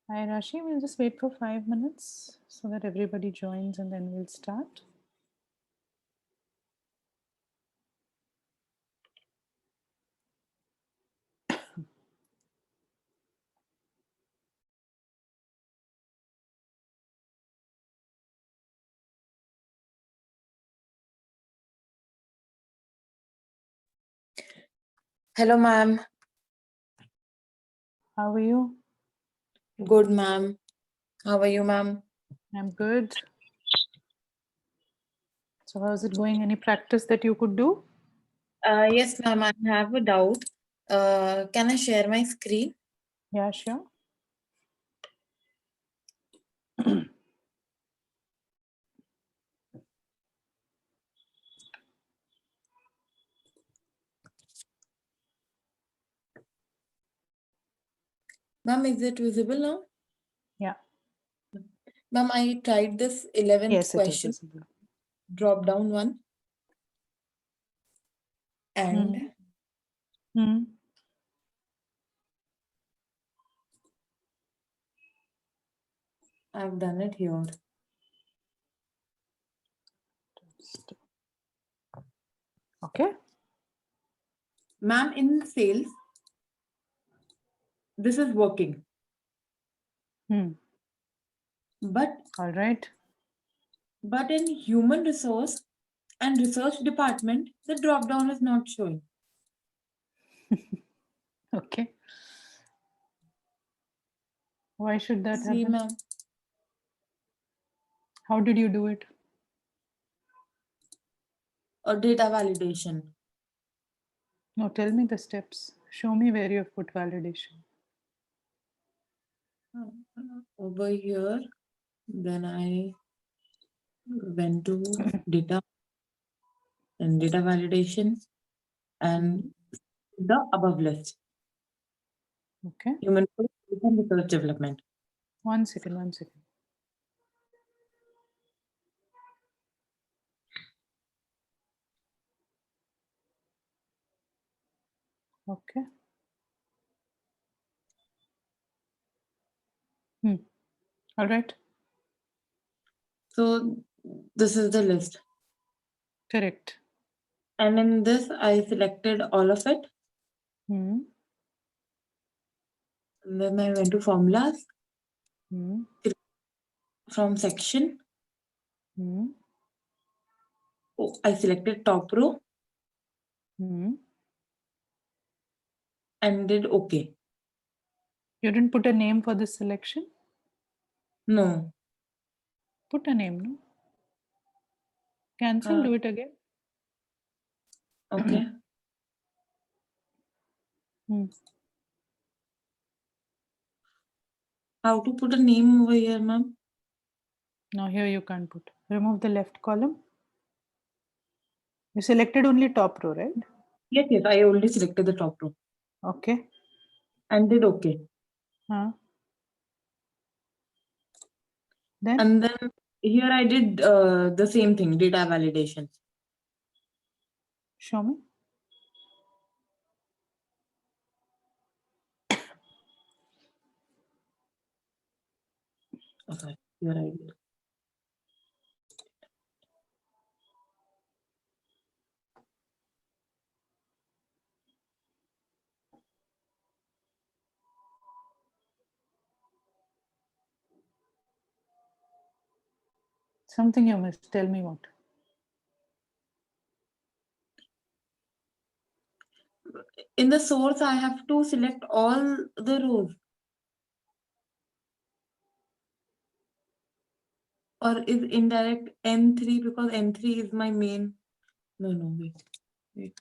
Hi Rashi, we'll just wait for 5 minutes so that everybody joins and then we'll start. Hello, ma'am. How are you? Good, ma'am. How are you, ma'am? I'm good. So how's it going? Any practice that you could do? Yes, ma'am. I have a doubt. Can I share my screen? Yeah, sure. Ma'am, is it visible now? Yeah. Ma'am, I tried this 11th Yes, it is question, visible. drop down one, and Hmm. I've done it here. Okay. Ma'am, in sales, this is working. But All right. in human resource and research department, the drop down is not showing. Okay. Why should that See, happen? ma'am. How did you do it? Or data validation. No, tell me the steps. Show me where you've put validation. Over here, then I went to data and data validation and the above list. Okay. Human research development. 1 second, 1 second. Okay. All right. So this is the list. Correct. And in this, I selected all of it. Hmm. And then I went to formulas Hmm. from section. Hmm. Oh, I selected top row Hmm. and did OK. You didn't put a name for this selection? No. Put a name, no? Cancel, do it again. Okay. How to put a name over here, ma'am? Now here you can't put. Remove the left column. You selected only top row, right? Yes, I already selected the top row. Okay. And did OK. Then? And then here I did the same thing, data validation. Show me. Okay, here I did. Something you missed. Tell me what. In the source, I have to select all the rows. Or is indirect N3 because N3 is my main. No, wait.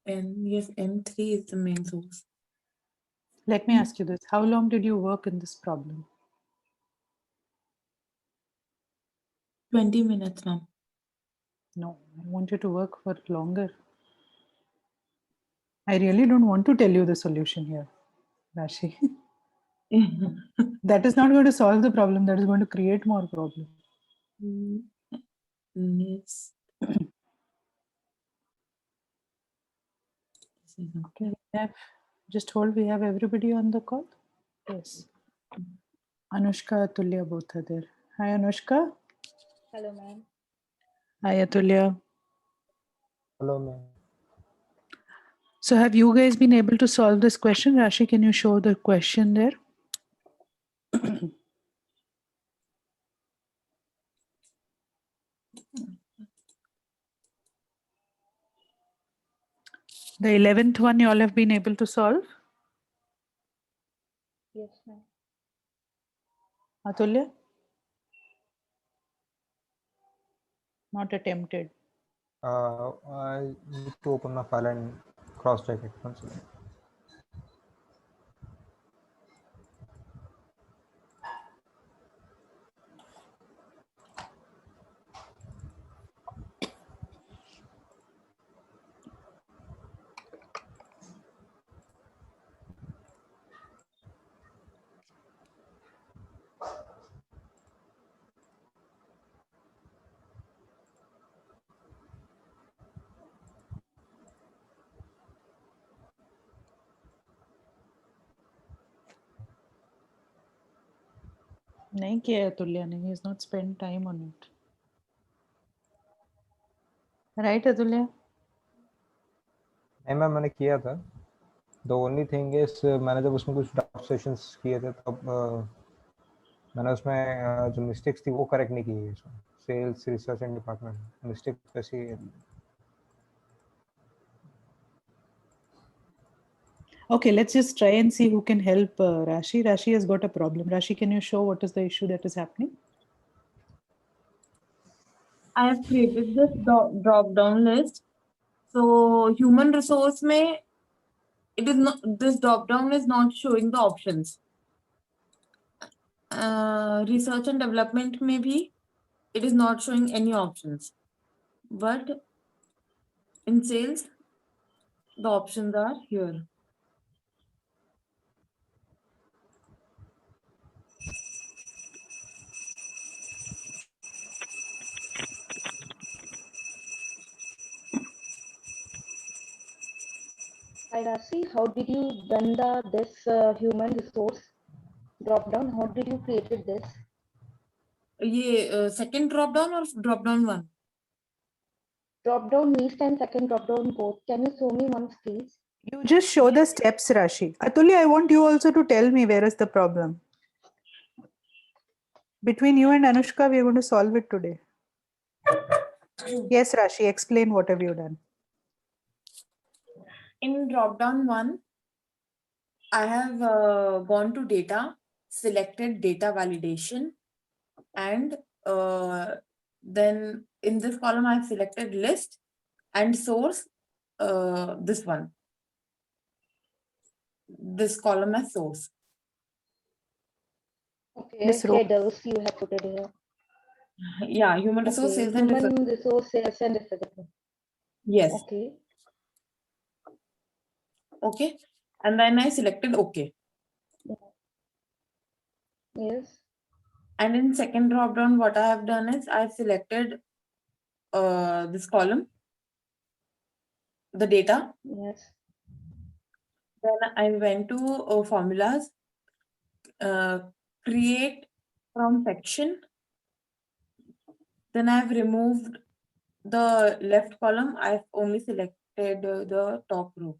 Yes, N3 is the main source. Let me ask you this. How long did you work in this problem? 20 minutes, ma'am. No, I want you to work for longer. I really don't want to tell you the solution here, Rashi. That is not going to solve the problem. That is going to create more problem. Yes. Okay, we have, just hold, we have everybody on the call. Yes. Anushka, Atulya, both are there. Hi, Anushka. Hello, ma'am. Hi, Atulya. Hello, ma'am. So have you guys been able to solve this question? Rashi, can you show the question there? The 11th one you all have been able to solve? Yes, ma'am. Atulya? Not attempted. I need to open my file and cross-check it once again. नहीं किया है अतुल्य ने. He has not spent time on it. Right, Atulya? नहीं ma'am, मैंने किया था. The only thing is मैंने जब उसमें कुछ ड्राफ्ट सेशंस किए थे तब मैंने उसमें जो मिस्टेक्स थी वो करेक्ट नहीं की है. Sales research and department mistake कैसी है? Okay, let's just try and see who can help Rashi. Rashi has got a problem. Rashi, can you show what is the issue that is happening? I have created this drop down list. So human resource में it is not, this drop down is not showing the options. Research and development में भी it is not showing any options. But in sales, the options are here. Hi, Rashi. How did you done this human resource drop down? How did you created this? ये second drop down or drop down one? Drop down list and second drop down both. Can you show me once, please? You just show the steps, Rashi. Atulya, I want you also to tell me where is the problem. Between you and Anushka, we are going to solve it today. Yes, Rashi, explain what have you done. In drop down one, I have gone to data, selected data validation, and then in this column I have selected list and source, this one. This column as source. Okay, This row. headers you have put it here. Yeah, human resource Okay, sales and research. human resource sales and research. Yes. Okay. Okay. And then I selected OK. Yes. And in second drop down, what I have done is I've selected this column, the data. Yes. Then I went to formulas, create from section. Then I've removed the left column. I've only selected the top row.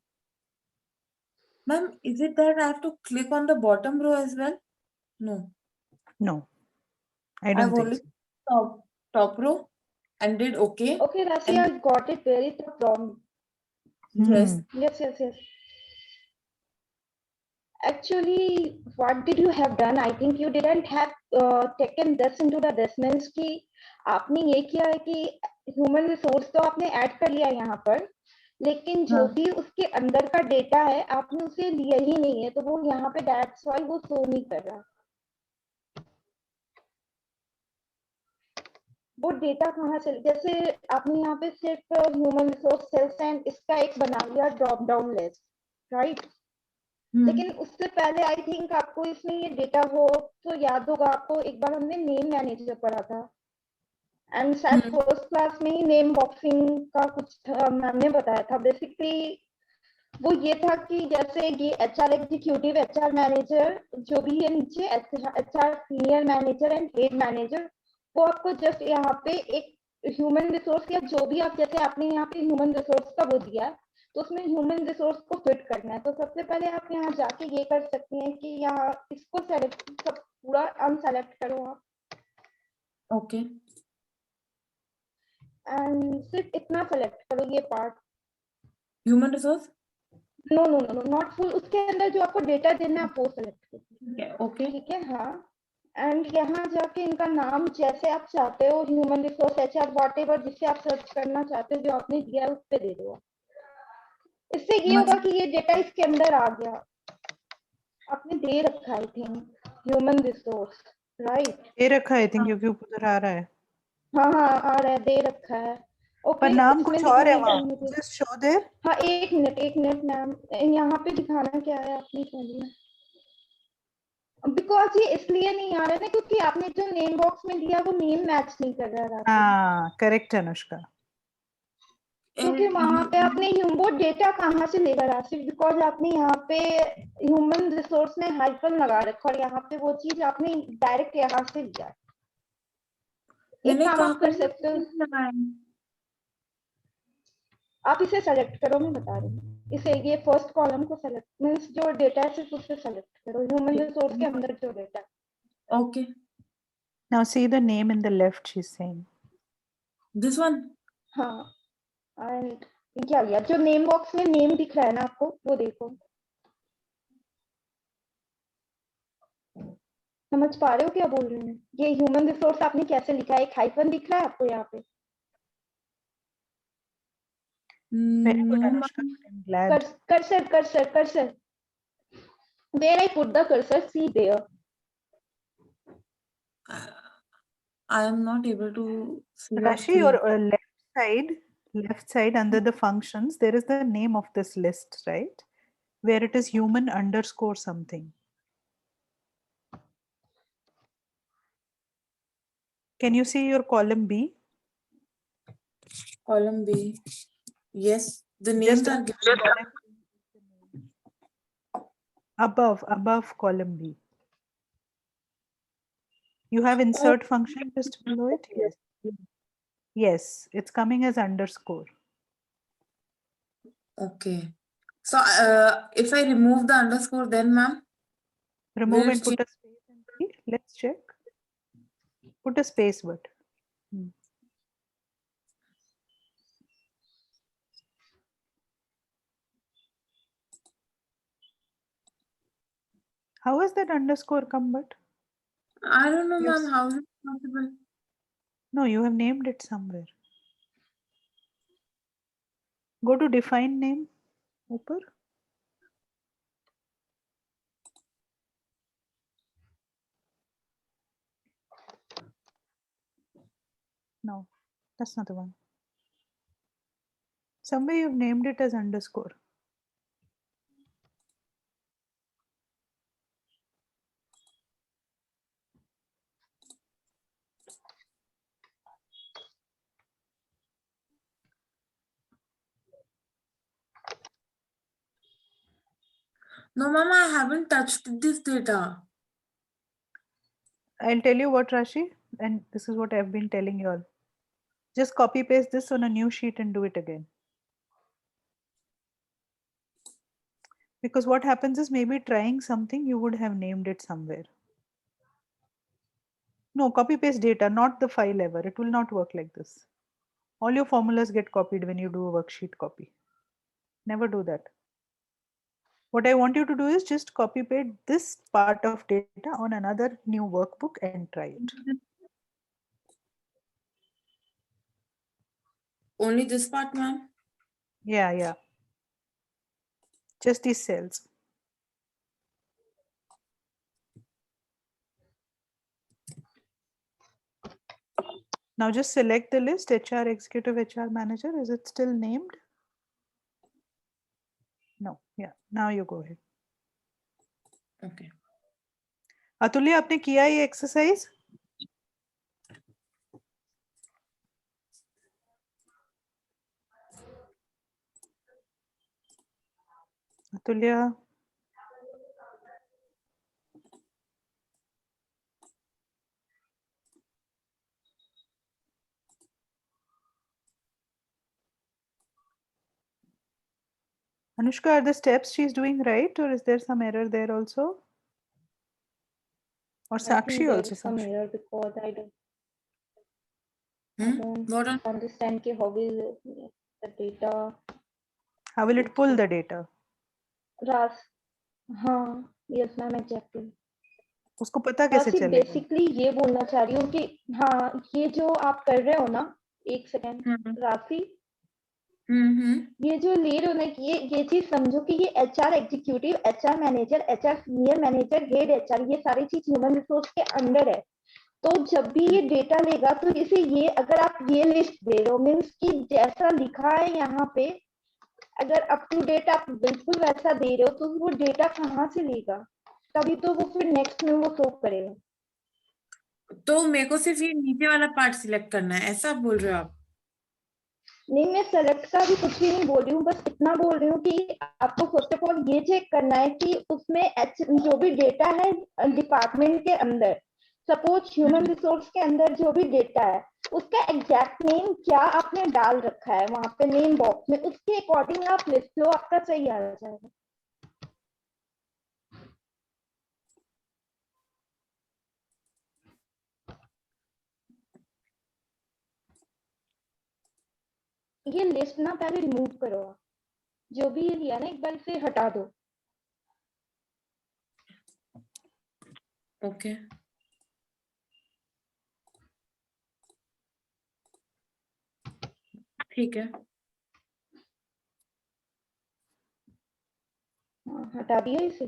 Ma'am, is it that I have to click on the bottom row as well? No. No, I don't I've think only so. top row and did OK. Okay, Rashi, And- I got it. Where is the problem? Yes. Yes. Actually, what did you have done? I think you didn't have taken this into the this means कि आपने ये किया है कि human resource तो आपने add कर लिया यहाँ पर, लेकिन जो हाँ. भी उसके अंदर का डेटा है आपने उसे लिया ही नहीं है, तो वो यहाँ पे दैट्स व्हाई वो शो नहीं कर रहा. वो डेटा कहाँ से, जैसे आपने यहाँ पे सिर्फ ह्यूमन रिसोर्स सेल्स एंड इसका एक बना लिया ड्रॉप डाउन लिस्ट, राइट? लेकिन उससे पहले आई थिंक आपको इसमें ये डेटा हो तो याद होगा आपको, एक बार हमने नेम मैनेजर पढ़ा था एंड शायद फर्स्ट क्लास में ही नेम बॉक्सिंग का कुछ मैम ने बताया था. बेसिकली वो ये था कि जैसे ये HR एग्जीक्यूटिव, HR मैनेजर, जो भी है नीचे HR senior manager and head manager, वो आपको जस्ट यहाँ पे एक ह्यूमन रिसोर्स या जो भी आप, जैसे आपने यहाँ पे ह्यूमन रिसोर्स का वो दिया है, तो उसमें ह्यूमन रिसोर्स को फिट करना है। तो सबसे पहले आप यहाँ जाके ये कर सकते हैं कि यहाँ इसको सेलेक्ट, सब पूरा अनसेलेक्ट करो आप, Okay. एंड सिर्फ इतना सेलेक्ट करो, ये part. Human resource. No no no no, not full, उसके अंदर जो आपको डेटा देना है आप वो सेलेक्ट करो। Okay. Okay. ठीक है, हाँ। एंड यहाँ जाके इनका नाम जैसे आप चाहते हो, ह्यूमन रिसोर्स HR वॉट जिससे आप सर्च करना चाहते हो, जो आपने दिया है उस पे दे दो। इससे ये होगा कि ये डेटा इसके अंदर आ गया, आपने दे रखा है, I think human resource, right? ये रखा है, आई थिंक, क्योंकि उधर आ रहा है, हाँ हाँ आ रहा है, दे रखा है। पर ओके, नाम इसमें कुछ और है दिखाने का वहाँ। मुझे, जस्ट शो देयर। हाँ एक मिनट मैम, यहाँ पे दिखाना क्या है आपने पहले, बिकॉज ये इसलिए नहीं आ रहा है ना क्योंकि आपने जो नेम बॉक्स में दिया वो नेम मैच नहीं कर रहा है राशि। हाँ, करेक्ट अनुष्का। क्योंकि वहां पे आपने वो डेटा कहाँ से लेगा राशि, बिकॉज आपने यहाँ पे ह्यूमन रिसोर्स में हाइफन लगा रखा और यहाँ पे वो चीज आपने डायरेक्ट यहाँ से लिया। एक मैंने काम कहा आप कर सकते हो, लगाया। आप इसे सेलेक्ट करो, मैं बता रही हूँ इसे, ये फर्स्ट कॉलम को सेलेक्ट मीन्स जो डेटा है सिर्फ उसे सेलेक्ट करो, ह्यूमन रिसोर्स के अंदर जो डेटा है। Okay. Now see the name in the left, she's saying. This one. हाँ, एंड क्या लिया, जो नेम बॉक्स में नेम दिख रहा है ना आपको, वो देखो, समझ पा रहे हो क्या बोल रहे हैं? ये ह्यूमन रिसोर्स आपने कैसे लिखा है, एक हाइफन दिख रहा है आपको यहाँ पे, Very good, No, Anushka. ma'am. I'm glad. cursor, where I put the cursor, see there. I am not able to see the Rashi, screen. your left side under the functions, there is the name of this list, right? Where it is human underscore something. Can you see your column B? Column B. Yes, the names Just are given. above column B. You have insert function just below it? Yes. Yes, it's coming as underscore. Okay. So, if I remove the underscore, then ma'am, Remove will and it put a space and see. Let's check. Put a space, but. How is that underscore come but? I don't know, Yes. ma'am, how is it possible? No, you have named it somewhere. Go to define name. Upper. No, that's not the one. Somewhere you've named it as underscore. No, ma'am, I haven't touched this data. I'll tell you what, Rashi, and this is what I've been telling you all. Just copy paste this on a new sheet and do it again. Because what happens is maybe trying something, you would have named it somewhere. No, copy paste data, not the file ever. It will not work like this. All your formulas get copied when you do a worksheet copy. Never do that. What I want you to do is just copy paste this part of data on another new workbook and try it. Only this part, ma'am? Yeah. Just these cells. Now just select the list, HR Executive, HR Manager. Is it still named? No. Yeah. Now you go ahead. Okay. अतुल्य आपने किया ये exercise? Atulya. Anushka, are the steps she's doing right, or is there some error there also? Or I think Sakshi there also? is some Sakshi? error because I don't What on? understand कि how will the data How will it pull the data? रास हाँ yes ma'am exactly उसको पता कैसे राशि चलेगा? Basically ये बोलना चाह रही हूँ कि हाँ ये जो आप कर रहे हो ना एक सेकेंड राशि ये जो ले रहे हो ना ये चीज समझो कि ये HR executive HR manager HR senior manager head HR ये सारी चीज ह्यूमन रिसोर्स के अंडर है तो जब भी ये डेटा लेगा तो इसे ये अगर आप ये लिस्ट दे रहे हो मीन्स कि जैसा लिखा है यहाँ पे अगर अप टू डेट आप बिल्कुल वैसा दे रहे हो तो वो डेटा कहाँ से लेगा तभी तो वो फिर नेक्स्ट में वो शो करेगा तो मेरे को सिर्फ ये नीचे वाला पार्ट सिलेक्ट करना है, ऐसा बोल रहे हो आप? नहीं मैं सेलेक्ट का भी कुछ भी नहीं बोल रही हूँ बस इतना बोल रही हूँ कि आपको फर्स्ट ऑफ ऑल ये चेक करना है कि उसमें जो भी डेटा है डिपार्टमेंट के अंदर सपोज ह्यूमन रिसोर्स के अंदर जो भी डेटा है उसका एग्जैक्ट नेम क्या आपने डाल रखा है वहां पे नेम बॉक्स में उसके अकॉर्डिंग आप लिस्ट लो आपका सही आ जाएगा ये लिस्ट ना पहले रिमूव करो आप जो भी ये लिया ना एक बार इसे हटा दो ओके ठीक है हटा दिया इसे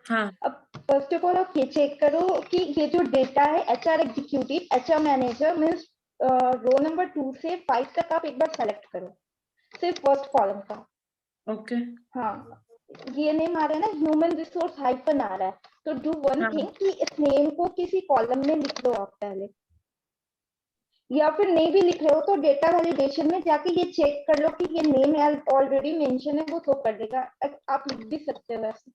हाँ अब फर्स्ट ऑफ ऑल आप ये चेक करो कि ये जो डेटा है HR executive HR manager means row number 2 से 5 तक आप एक बार सेलेक्ट करो सिर्फ फर्स्ट कॉलम का ओके हाँ ये नेम आ रहा है ना ह्यूमन रिसोर्स हाइफन आ रहा है तो डू वन हाँ थिंग कि इस नेम को किसी कॉलम में लिख लो आप पहले या फिर नहीं भी लिख रहे हो तो डेटा वैलिडेशन में जाके ये चेक कर लो कि ये नेम ऑलरेडी मेंशन है वो शो कर देगा आप लिख भी सकते हो वैसे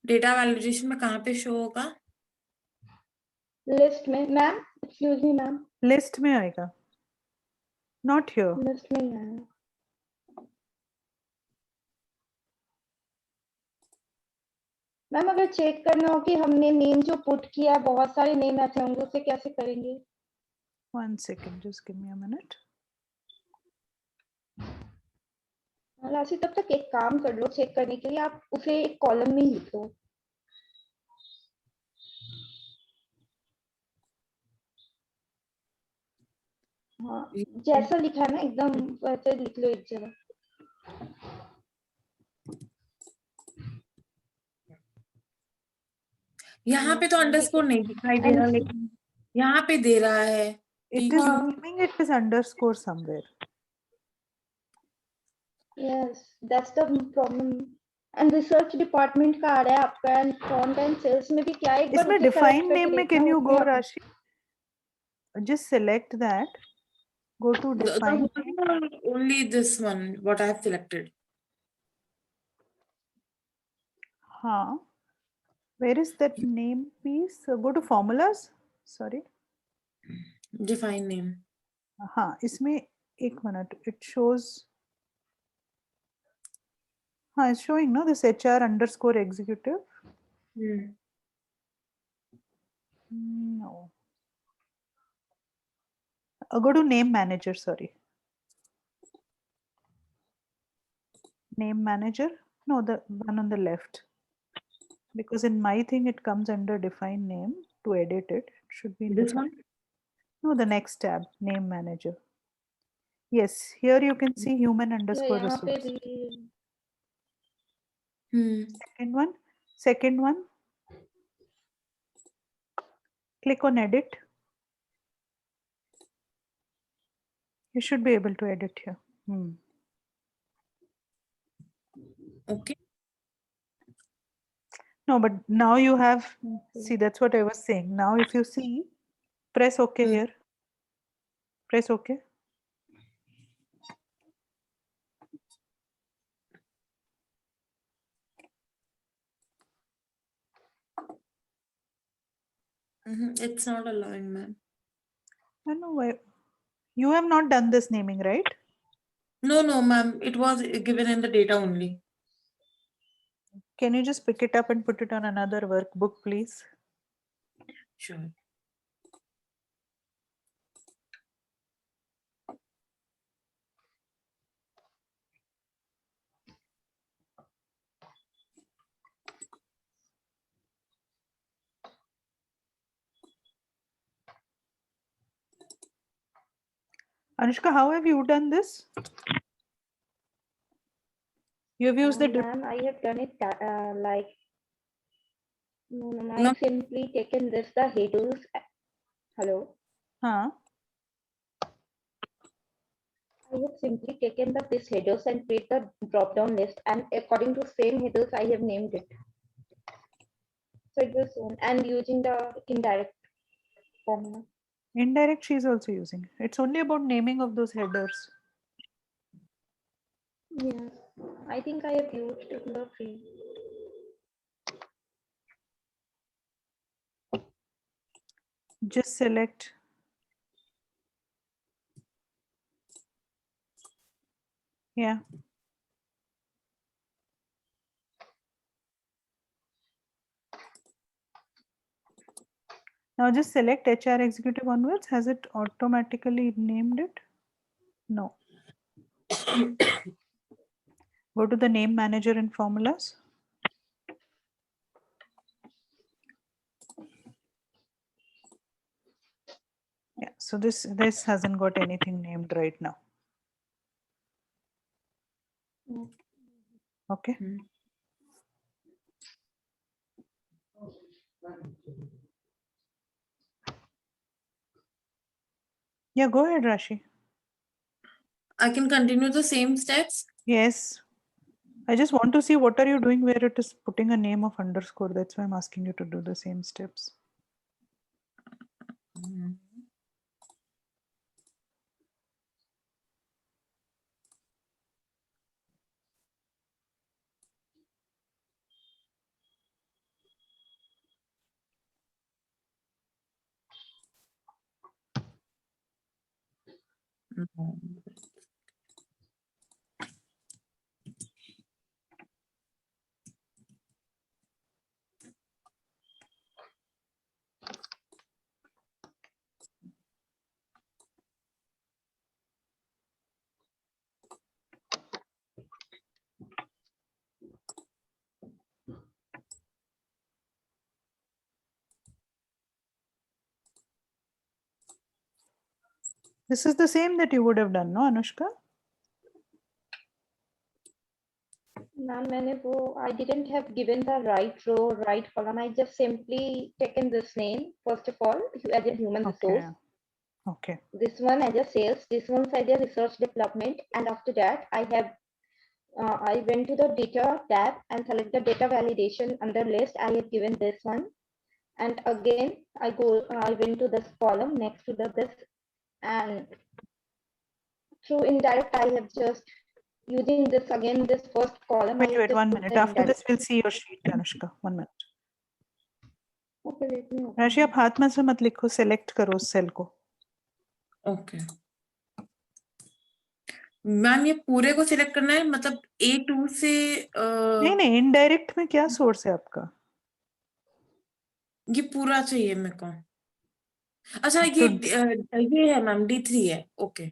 डेटा वैलिडेशन में कहाँ पे शो होगा? लिस्ट में ma'am excuse me ma'am list में आएगा, not here. लिस्ट में ही आया मैम अगर चेक करना हो कि हमने नेम जो पुट किया है बहुत सारे नेम ऐसे होंगे उसे कैसे करेंगे 1 second, just give me a minute. राशि तब तक एक काम कर लो चेक करने के लिए आप उसे एक कॉलम में ही लिख लो हाँ जैसा लिखा है ना एकदम वैसे लिख लो एक जगह यहाँ पे तो अंडरस्कोर नहीं दिखाई दे रहा लेकिन यहाँ पे दे रहा है It is naming it is underscore somewhere. Yes, that's the problem. And research department का आ रहा है आपका and front end sales में भी क्या है एक बार इसमें उसे select define करके name में देखना can you उसमें go, आप- Rashi? Just select that. Go to define name. only this one what I have selected. हाँ. Where is that name piece? Go to formulas. Sorry. Define name. हाँ, इसमें एक minute. It shows. हाँ, it's showing no this HR underscore executive. No. Go to name manager. Sorry. Name manager. No, the one on the left. Because in my thing it comes under define name. To edit it, it should be in This define. one? No, the next tab, name manager. Yes, here you can see human underscore यहाँ पे resource. भी Second one. Click on edit. You should be able to edit here. Okay. No, but now you have, see, that's what I was saying. Now if you see, press OK here. Press OK. It's not allowing, ma'am. I know why. You have not done this naming, right? No, ma'am. It was given in the data only. Can you just pick it up and put it on another workbook, please? Sure. Anushka, how have you done this? You have used the Ma'am, I have done it like, no, No. I've simply taken this, the headers. Hello. huh? I have simply taken this headers and create the drop down list, and according to same headers, I have named it. So it was and using the indirect formula. Indirect she is also using. It's only about naming of those headers. Yes, I think I have used the free. Just select. Yeah. Now just select HR executive onwards. Has it automatically named it? No. Go to the name manager in formulas. Yeah, so this hasn't got anything named right now. Okay. Yeah, go ahead, Rashi. I can continue the same steps. Yes. I just want to see what are you doing where it is putting a name of underscore. That's why I'm asking you to do the same steps. This is the same that you would have done, no, Anushka? Ma'am, I didn't have given the right row, right column. I just simply taken this name, first of all, as a human resource. Okay. This one as a sales, this one as a research development. And after that, I went to the data tab and select the data validation under list. I have given this one. And again, I went to this column next to this, and through indirect, I have just using this again, this first column. Wait 1 minute. After this, we'll see your sheet, Anushka. 1 minute. Okay, let me open. राशि आप हाथ में से मत लिखो, select करो उस cell को. ओके मैम, ये पूरे को सिलेक्ट करना है, मतलब A2 से नहीं इनडायरेक्ट में क्या सोर्स है आपका? ये पूरा चाहिए मेरे को. अच्छा, ये है मैम, D3 है. ओके,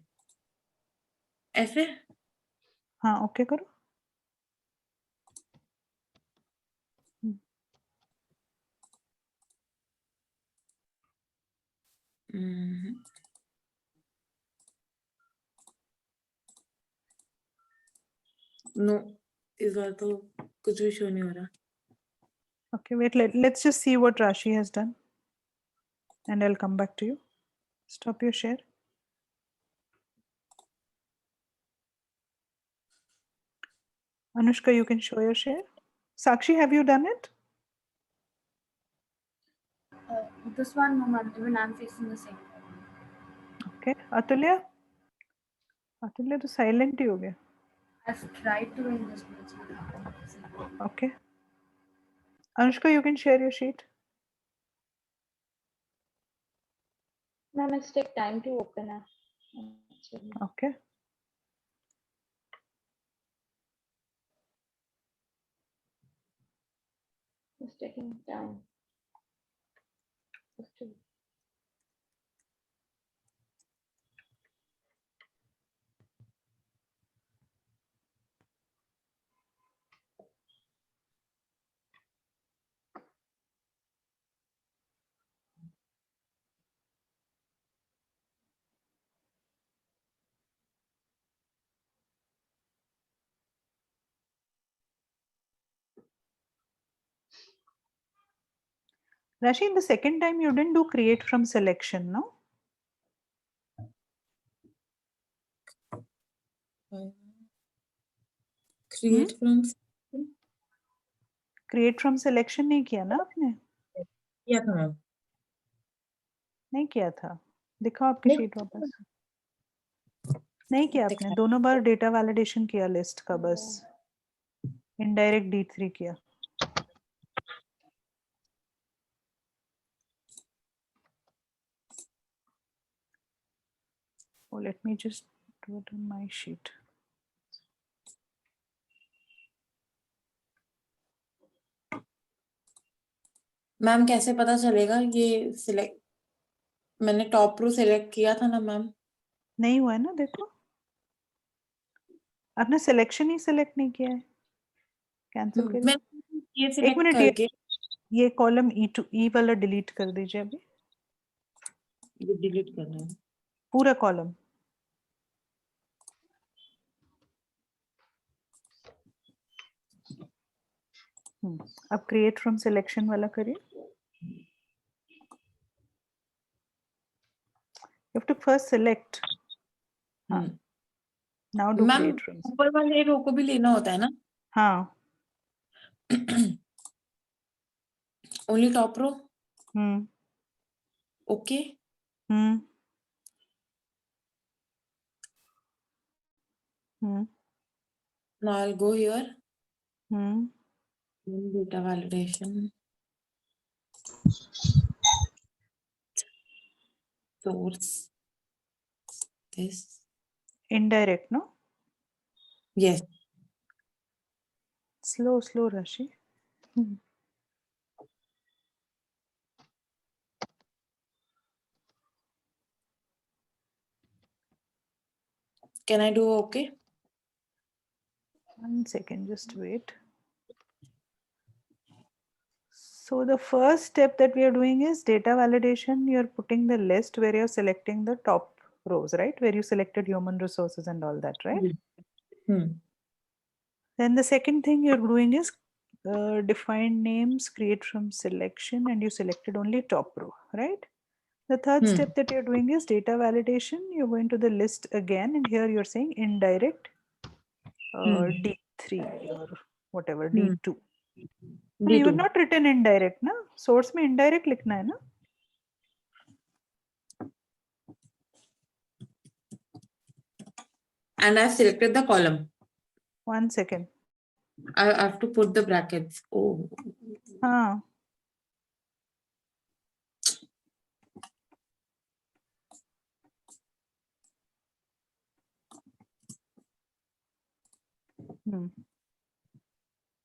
ऐसे. हाँ, ओके करो. नो, इस बार तो कुछ भी शो नहीं हो रहा. Okay, wait, let's just see what Rashi has done. And I'll come back to you. Stop your share. Anushka, you can show your share. Sakshi, have you done it? This one, no, ma'am, even I'm facing the same problem. Okay. Atulya तो silent ही हो गया. I've tried to write this, but it's not happening. Okay. Anushka, you can share your sheet. Ma'am, it's take time to open up. Actually. Okay. It's taking time. Just to- Rashi, the second time you didn't do create from selection, no? Create from Create from selection नहीं किया ना आपने? किया था ma'am. नहीं किया था. दिखाओ आपकी नहीं शीट वापस. नहीं किया आपने. दोनों बार डेटा वैलिडेशन किया लिस्ट का बस. इनडायरेक्ट D3 किया. Oh, let me just do it on my sheet. Ma'am कैसे पता चलेगा ये सिलेक्ट? मैंने टॉप रो सिलेक्ट किया था ना मैम. नहीं हुआ है ना, देखो. आपने सिलेक्शन ही सिलेक्ट नहीं किया है. कैंसिल करिए. मैं ये सिलेक्ट मिनट, करके ये कॉलम E वाला डिलीट कर दीजिए अभी. ये डिलीट करना है. पूरा कॉलम. अब क्रिएट फ्रॉम सिलेक्शन वाला करिए. You have to first select. Now do ma'am create from. ऊपर वाले रो को भी लेना होता है ना? हाँ. Only top row. Okay. Now I'll go here. Data validation. Source. This. Indirect, no? Yes. Slow, Rashi. Can I do okay? 1 second, just wait. So the first step that we are doing is data validation. You're putting the list where you're selecting the top rows, right? Where you selected human resources and all that, right? Then the second thing you're doing is define names, create from selection, and you selected only top row, right? The third step that you're doing is data validation. You're going to the list again, and here you're saying indirect D3 or whatever, D2. No, you have not written indirect, na? Source में indirect लिखना है ना? And I've selected the column. 1 second. I have to put the brackets. Oh. हाँ.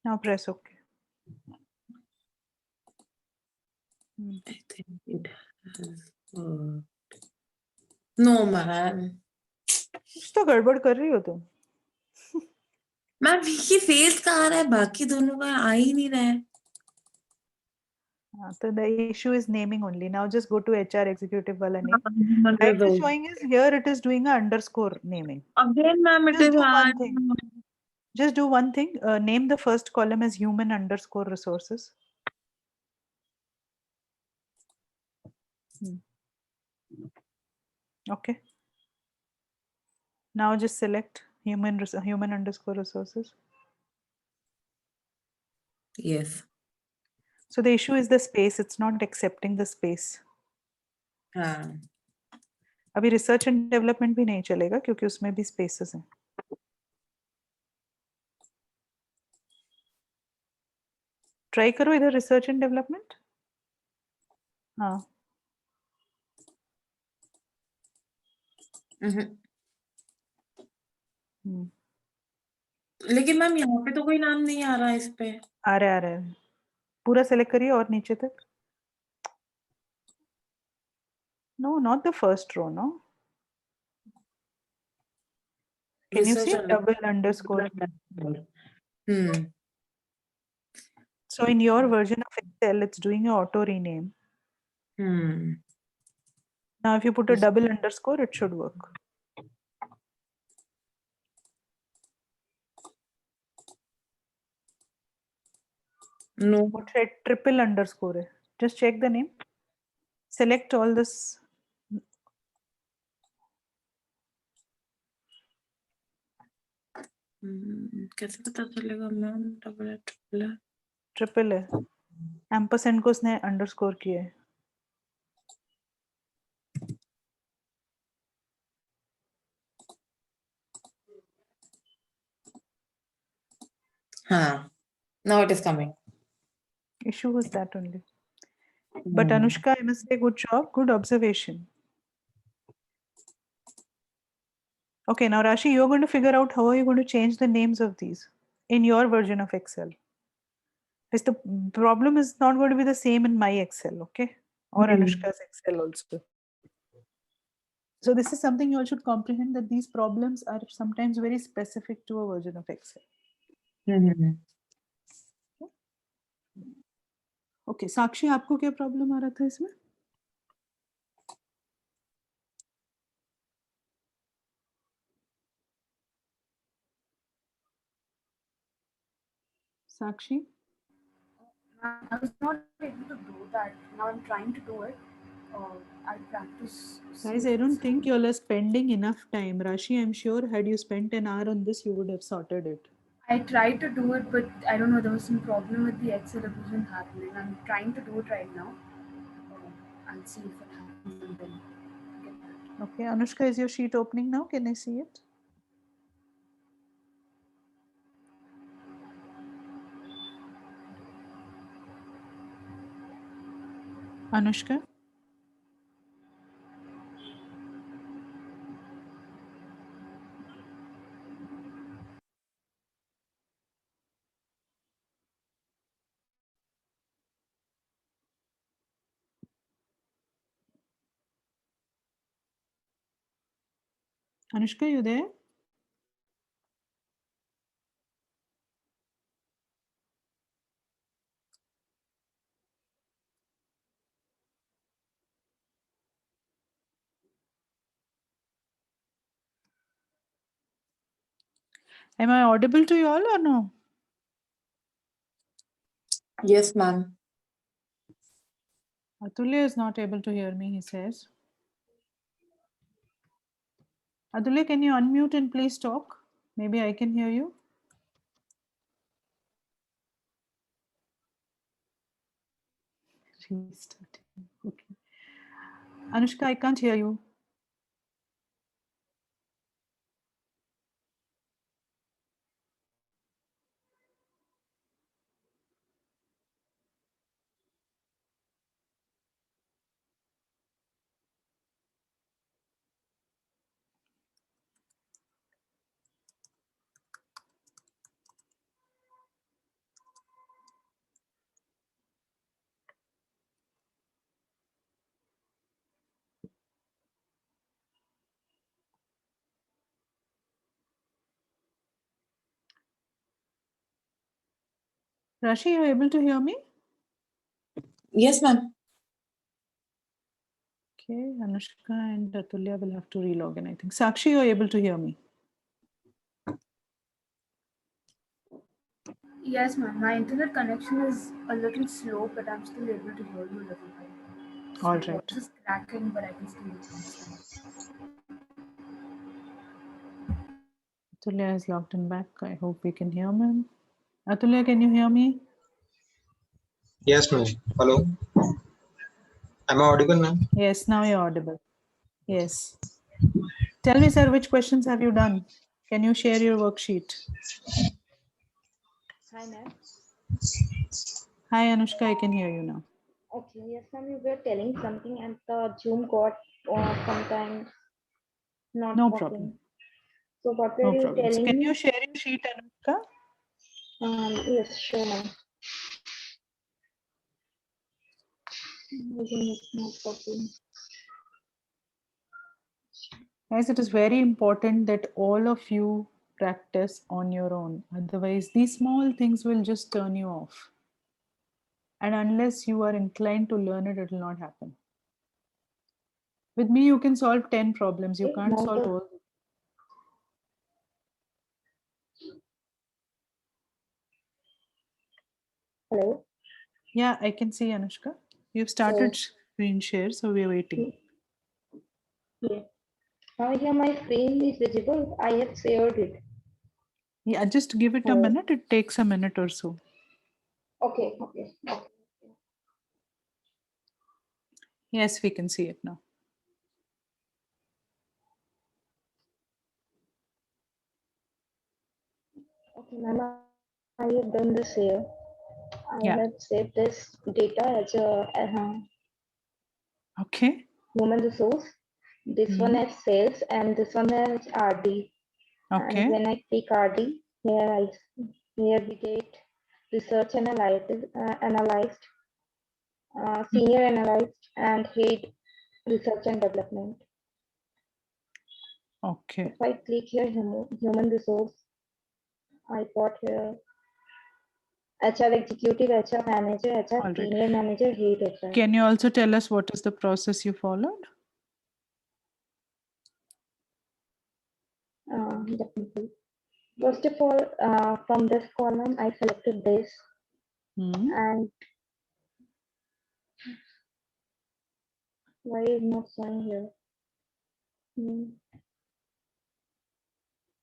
Now press OK. I think it has no man. कुछ तो गड़बड़ कर रही हो तुम. मैम ये फेल का आ रहा है, बाकी दोनों का आ ही नहीं रहा है. So the issue is naming only. Now just go to HR executive wala name. Why it is showing is here it is doing a underscore naming. Again, ma'am, it is hard. Just do one thing. Name the first column as human underscore resources. Okay. Now just select human underscore resources. Yes. So the issue is the space. It's not accepting the space. अभी research and development भी नहीं चलेगा क्योंकि उसमें भी spaces हैं. Try करो इधर रिसर्च एंड डेवलपमेंट. हाँ. लेकिन मैम यहाँ पे तो कोई नाम नहीं आ रहा है इस पे. आ रहा है. पूरा सेलेक्ट करिए और नीचे तक. No, not the first row, no. Can you Research see and double underscore? Hmm. So in your version of Excel, it's doing an auto rename. Hmm. Now, if you put a double underscore, it should work. No. What triple underscore है? Just check the name. Select all this. कैसे पता चलेगा ma'am? Double है, triple है. Triple है. Ampersand को उसने underscore किया है. हाँ. Now it is coming. Issue was that only. But Anushka, I must say, good job, good observation. Okay, now Rashi, you're going to figure out how are you going to change the names of these in your version of Excel. Because the problem is not going to be the same in my Excel, okay? Or Anushka's Excel also. So this is something you all should comprehend, that these problems are sometimes very specific to a version of Excel. Okay, Sakshi, आपको क्या problem आ रहा था इसमें? Sakshi? I was not able to do that. Now I'm trying to do it. I'll practice. Guys, I don't think you all are spending enough time. Rashi, I'm sure had you spent an hour on this, you would have sorted it. I tried to do it, but I don't know, there was some problem with the Excel. It wasn't happening. I'm trying to do it right now. I'll see if it happens and then get back. Okay, Anushka, is your sheet opening now? Can I see it? Anushka? Anushka, you there? Am I audible to you all or no? Yes, ma'am. Atulya is not able to hear me, he says. Atulya, can you unmute and please talk? Maybe I can hear you. Restarting. Okay. Anushka, I can't hear you. Rashi, are you able to hear me? Yes, ma'am. Okay, Anushka and Atulya will have to relog in, I think. Sakshi, you are able to hear me? Yes, ma'am. My internet connection is a little slow, but I'm still able to hear you a little bit. So All your right. voice is cracking, but I can still understand. Atulya is logged in back. I hope we can hear him. Atulya, can you hear me? Yes, ma'am. Hello. Am I audible, ma'am? Yes, now you're audible. Yes. Tell me, sir, which questions have you done? Can you share your worksheet? Hi, ma'am. Hi, Anushka, I can hear you now. Okay, yes, ma'am. You were telling something, and the Zoom got sometimes not No working. problem. So what were No you problem. telling Can me? you share your sheet, Anushka? Yes, sure, ma'am. Again, it's not working. Guys, it is very important that all of you practice on your own. Otherwise, these small things will just turn you off. And unless you are inclined to learn it, it will not happen. With me, you can solve 10 problems. You can't Now solve the all. hello. Yeah, I can see, Anushka. You've started screen share, so we're waiting. Yeah. Now here my screen is visible. I have shared it. Yeah, just give it a Hello. minute. It takes a minute or so. Okay. Okay. Yes, we can see it now. Okay, ma'am. I have done this here. I Yeah. have saved this data as a Okay. human resource. This one Hmm. has sales and this one has RD. And Okay. when I click RD, here we get research analyzed, senior analyst, and head research and development. Okay. If I click here human resource, I got here HR executive, HR manager, HR All right. senior manager, head HR. Can you also tell us what is the process you followed? Definitely. First of all, from this column, I selected this Hmm. and why is not showing here?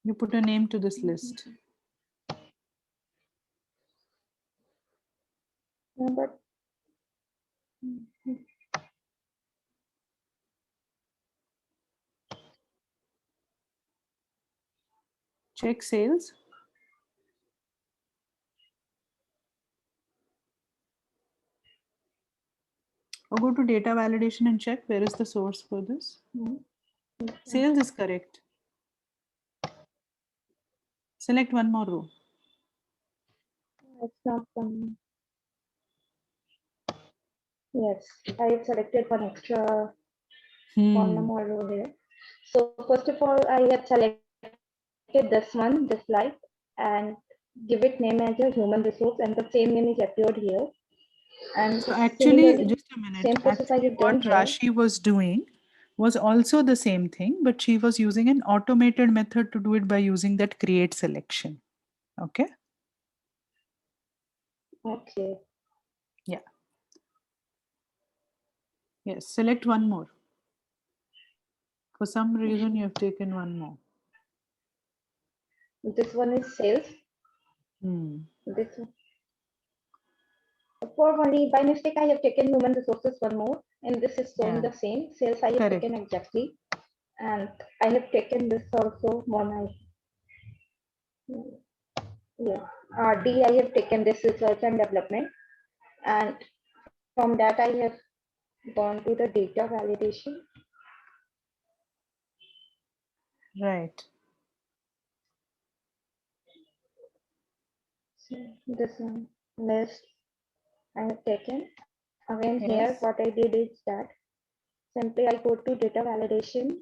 You put a name to this list. Yeah, but Check sales. Or go to data validation and check where is the source for this. Sales is correct. Select one more row. it's not coming. Yes, I have selected one extra column or row here. So first of all, I have selected this one, this slide, and give it name as a human resource, and the same name is appeared here. And So actually, similarly, just a minute. same process I Actually, have what done here. Rashi was doing was also the same thing, but she was using an automated method to do it by using that create selection. Okay. Okay. Yeah. Yes. Select one more. For some reason, you have taken one more. This one is sales. This one. For only by mistake, I have taken human resources one more, and this is showing Yeah. the same. Sales I have Correct. taken exactly, and I have taken this also one. Yeah. RD I have taken this research and development, and from that I have gone to the data validation. Right. So this one list I have taken. Again here Yes. what I did is that simply I go to data validation.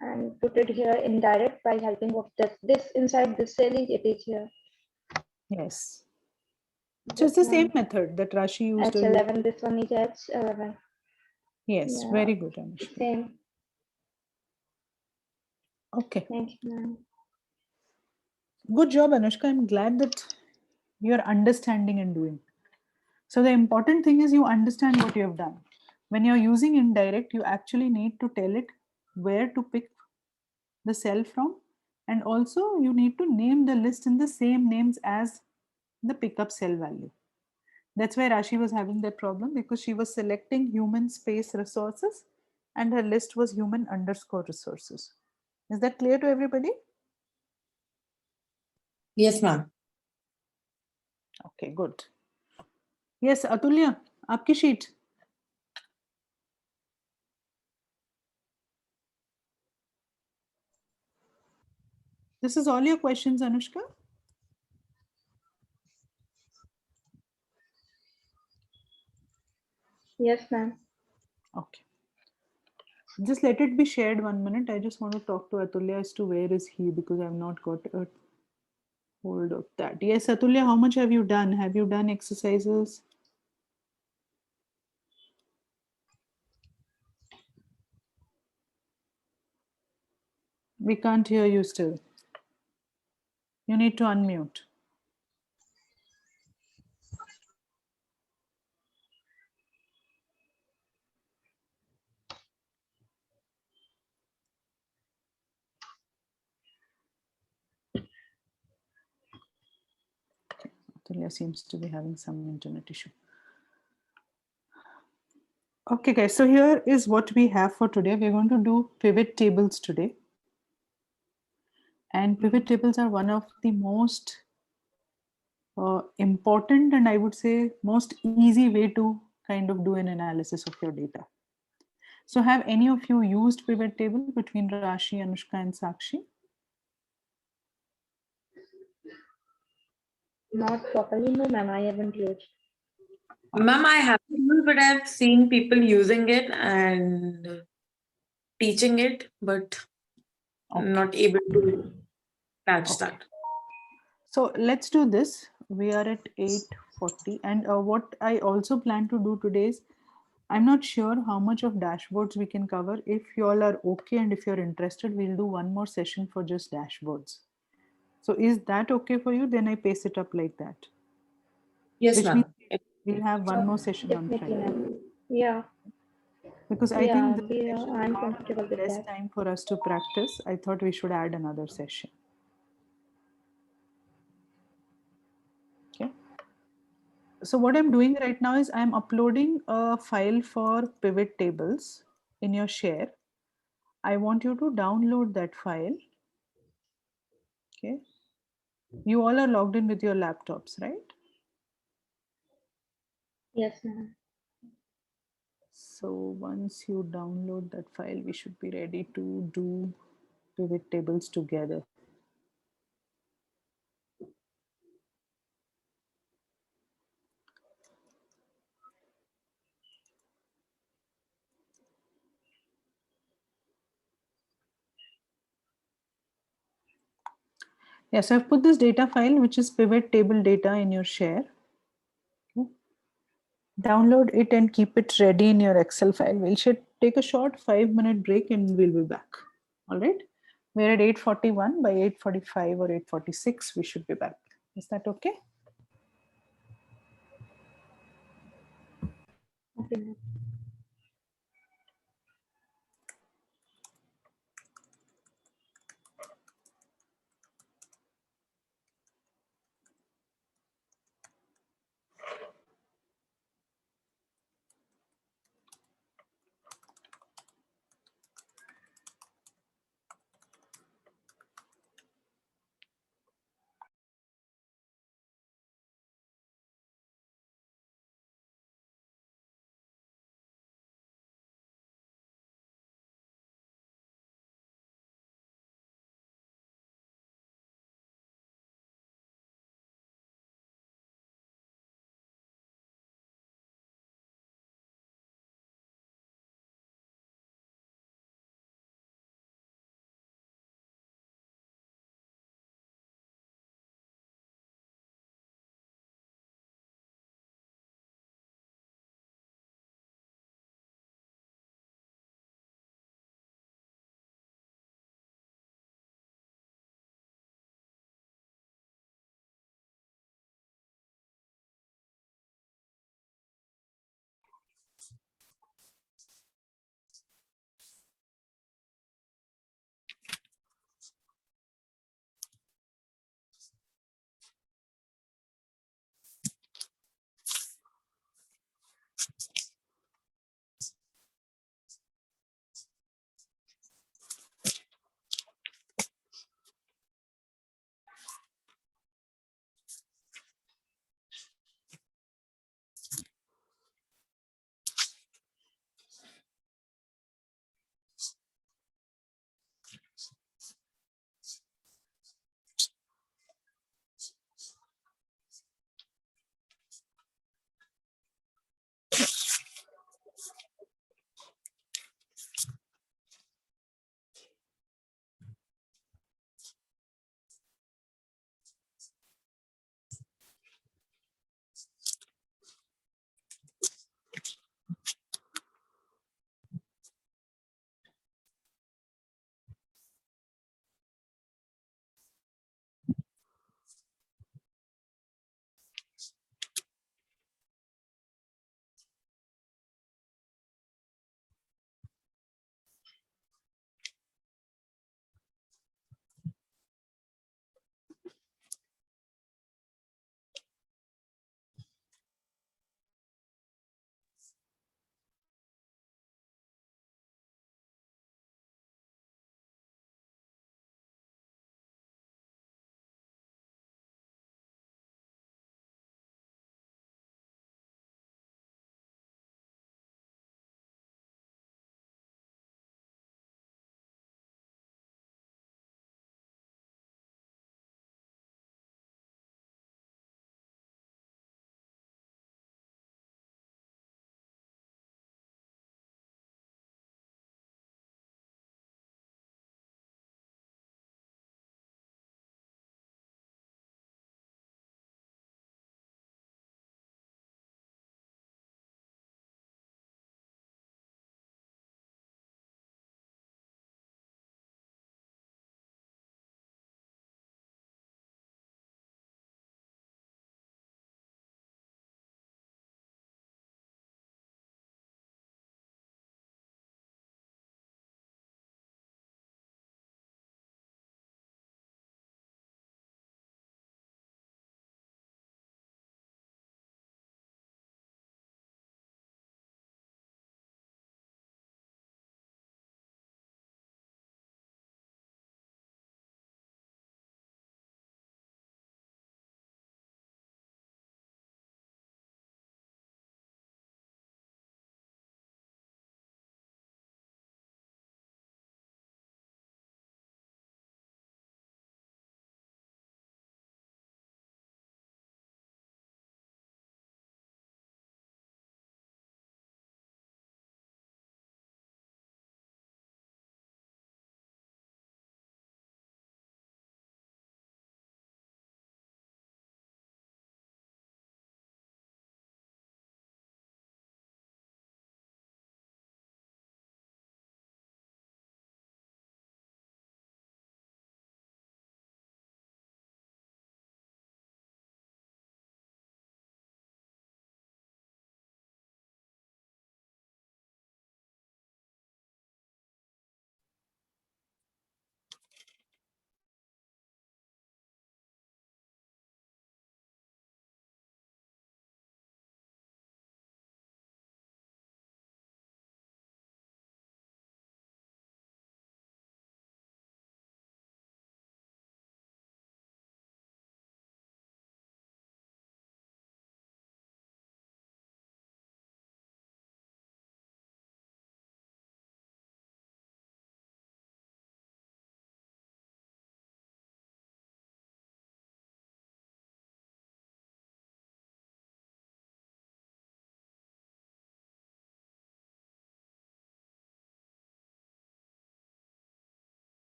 And put it here indirect by helping of this inside this cell it is here. Yes. So it's the same method that Rashi used. H11, this one is H11. Yes, Yeah, very good, Anushka. same. Okay. Thank you, ma'am. Good job, Anushka. I'm glad that you're understanding and doing. So the important thing is you understand what you have done. When you're using indirect, you actually need to tell it where to pick the cell from, and also you need to name the list in the same names as the pickup cell value. That's why Rashi was having that problem, because she was selecting human space resources and her list was human underscore resources. Is that clear to everybody? Yes, ma'am. Okay, good. Yes, Atulya, आपकी sheet. This is all your questions, Anushka? Yes, ma'am. Okay. Just let it be shared 1 minute. I just want to talk to Atulya as to where is he, because I've not got a hold of that. Yes, Atulya, how much have you done? Have you done exercises? We can't hear you still. You need to unmute. Atulya seems to be having some internet issue. Okay, guys, so here is what we have for today. We're going to do pivot tables today. And pivot tables are one of the most important, and I would say most easy way to kind of do an analysis of your data. So have any of you used pivot table between Rashi, Anushka and Sakshi? Not properly, no, ma'am. I haven't used. Ma'am, I haven't used, but I've seen people using it and teaching it, but Okay. not able to catch Okay. that. So let's do this. We are at 8:40, and what I also plan to do today is, I'm not sure how much of dashboards we can cover. If you all are okay and if you're interested, we'll do one more session for just dashboards. So is that okay for you? Then I pace it up like that. Yes, Which means ma'am. we'll have one more session on Definitely, Friday. ma'am. Yeah. Because I Yeah, think this session I'm gave comfortable with less that. time for us to practice. I thought we should add another session. Okay. So what I'm doing right now is I'm uploading a file for pivot tables in your share. I want you to download that file. Okay. You all are logged in with your laptops, right? Yes, ma'am. So once you download that file, we should be ready to do pivot tables together. Yes, I've put this data file, which is pivot table data, in your share. Okay. Download it and keep it ready in your Excel file. We'll take a short 5-minute break and we'll be back. All right. We're at 8:41. By 8:45 or 8:46, we should be back. Is that okay? Okay, ma'am.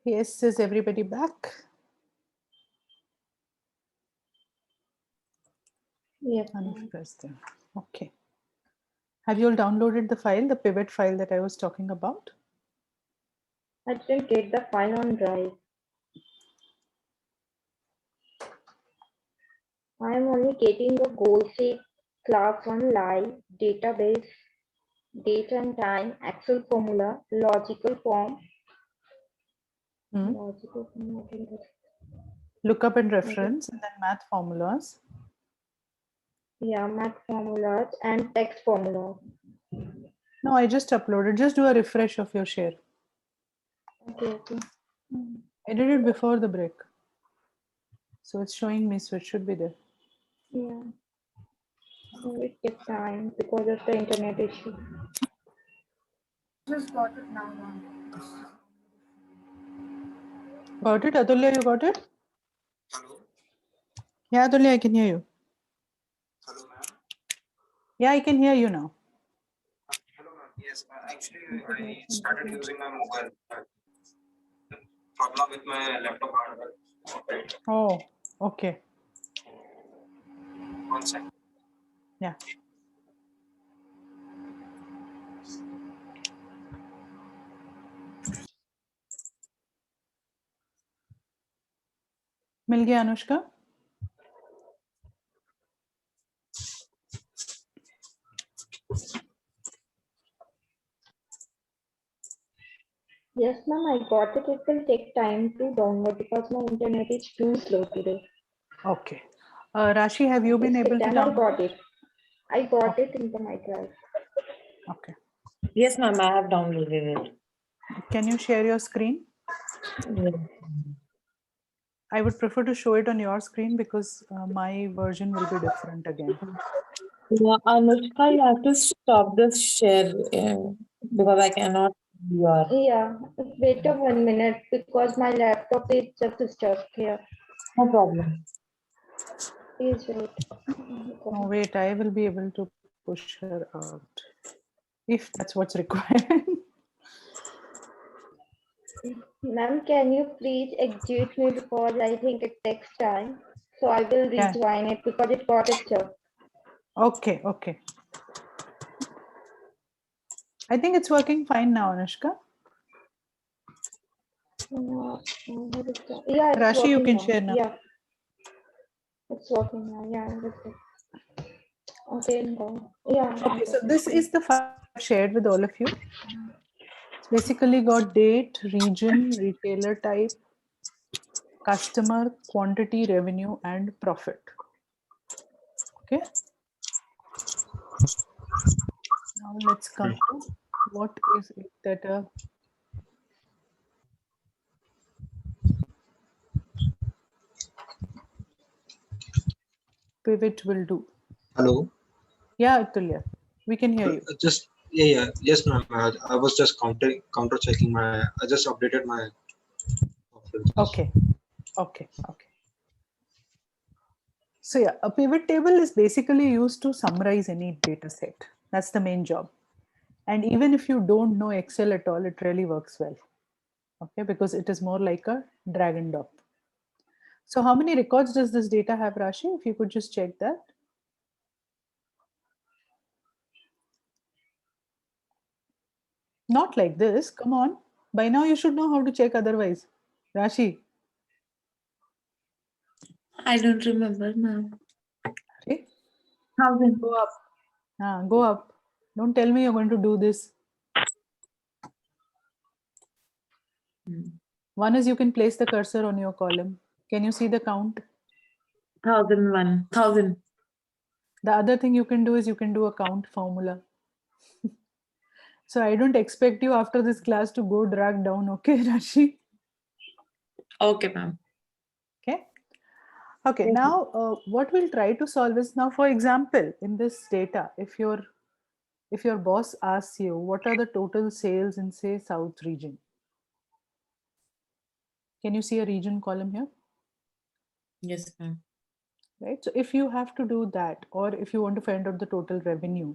Yes, is everybody back? Yes. Anushka is there. Okay. Have you all downloaded the file, the pivot file that I was talking about? I didn't get the file on Drive. I am only getting a goal sheet, class 1 live, database, date and time, Excel formula, logical form. Hmm. Logical form, I think that's- Lookup and Okay. reference, and then math formulas. Yeah, math formulas and text formulas. No, I just uploaded. Just do a refresh of your share. Okay, okay. I did it before the break. So it's showing me, so it should be there. Yeah. So it takes time because of the internet issue. Just got it now, ma'am. Got it? Atulya, you got it? Hello. Yeah, Atulya, I can hear you. Hello, ma'am. Yeah, I can hear you now. Hello, ma'am. Yes, actually, I started using my mobile. Problem with my laptop hardware. Okay. Oh, okay. 1 second. Yeah. मिल गया Anushka? Yes, ma'am, I got it. It will take time to download because my internet is too slow today. Okay. Rashi, have you been able to September download? got it. I got it into my drive. Okay. Yes, ma'am, I have downloaded it. Can you share your screen? Yes. I would prefer to show it on your screen because my version will be different again. Yeah, Anushka, you have to stop this share because I cannot see your. Yeah, wait a 1 minute because my laptop is just stuck here. No problem. Please wait. Oh, wait, I will be able to push her out if that's what's required. Ma'am, can you please exit me because I think it takes time. So I will Yeah. rejoin it because it got stuck. Okay, okay. I think it's working fine now, Anushka. Yeah, it's Rashi, you working can now. share now. Yeah, it's working now. Yeah, that's it. Okay, no. Yeah. Okay, so this is the file I've shared with all of you. It's basically got date, region, retailer type, customer, quantity, revenue, and profit. Okay. Now let's come to what is it that a pivot will do. Hello. Yeah, Atulya, we can hear you. Just yes, ma'am. I was just counter checking my. I just updated my. Okay, okay, okay. So yeah, a pivot table is basically used to summarize any data set. That's the main job. And even if you don't know Excel at all, it really works well. Okay, because it is more like a drag and drop. So how many records does this data have, Rashi? If you could just check that. Not like this, come on. By now you should know how to check otherwise. Rashi. I don't remember, ma'am. Okay. 1,000. Go up. Go up. Don't tell me you're going to do this. One is you can place the cursor on your column. Can you see the count? 1,001. 1,000. The other thing you can do is you can do a count formula. So I don't expect you after this class to go drag down, okay, Rashi? Okay, ma'am. Okay. Okay, Yes, now what we'll try to solve is now, for example, in this data, if your boss asks you what are the total sales in, say, South region. Can you see a region column here? Yes, ma'am. Right. So if you have to do that, or if you want to find out the total revenue,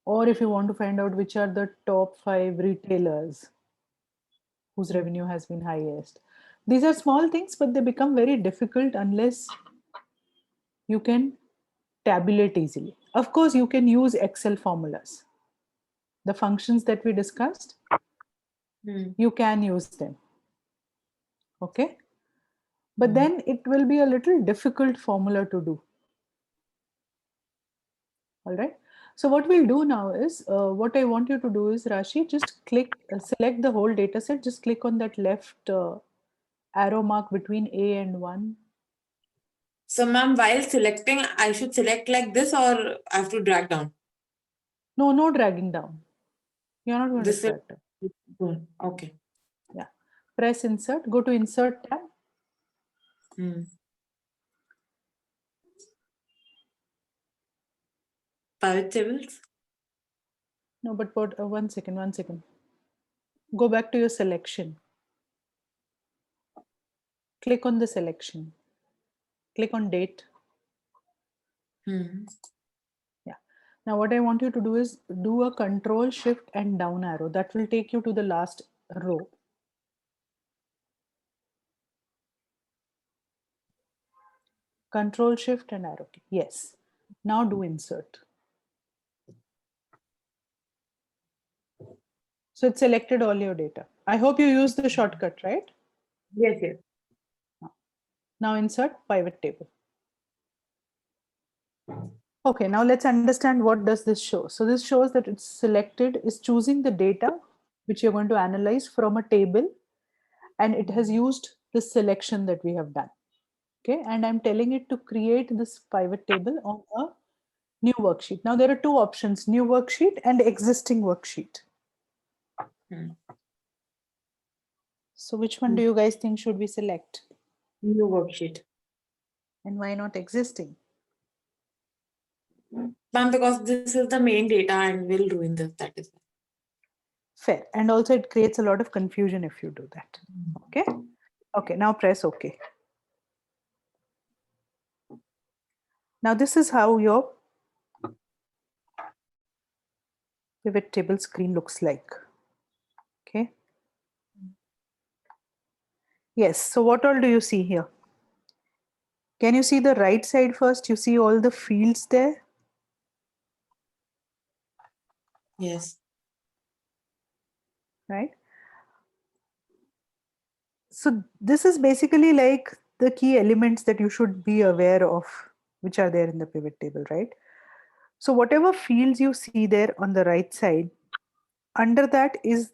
or if you want to find out which are the top 5 retailers, whose revenue has been highest. These are small things, but they become very difficult unless you can tabulate easily. Of course, you can use Excel formulas. The functions that we discussed, you can use them. Okay? But then it will be a little difficult formula to do. All right. So what we'll do now is, what I want you to do is, Rashi, just click, select the whole data set. Just click on that left arrow mark between A and 1. So, ma'am, while selecting, I should select like this, or I have to drag down? No, no dragging down. You're not going This to drag down. Okay. Yeah. Press insert. Go to insert tab. Pivot tables. No, but 1 second, 1 second. Go back to your selection. Click on the selection. Click on date. Yeah. Now what I want you to do is do a Control Shift and down arrow. That will take you to the last row. Control Shift and arrow key. Yes. Now do insert. So it selected all your data. I hope you used the shortcut, right? Yes, yes. Now insert pivot table. Okay, now let's understand what does this show. So this shows that it's selected, is choosing the data which you're going to analyze from a table, and it has used the selection that we have done. Okay, and I'm telling it to create this pivot table on a new worksheet. Now there are two options, new worksheet and existing worksheet. So which one do you guys think should we select? New worksheet. And why not existing? Ma'am, because this is the main data and we'll ruin this, that is. Fair. And also it creates a lot of confusion if you do that. Okay. Okay, now press OK. Now this is how your pivot table screen looks like. Okay. Yes. So what all do you see here? Can you see the right side first? You see all the fields there? Yes. Right. So this is basically like the key elements that you should be aware of, which are there in the pivot table, right? So whatever fields you see there on the right side, under that is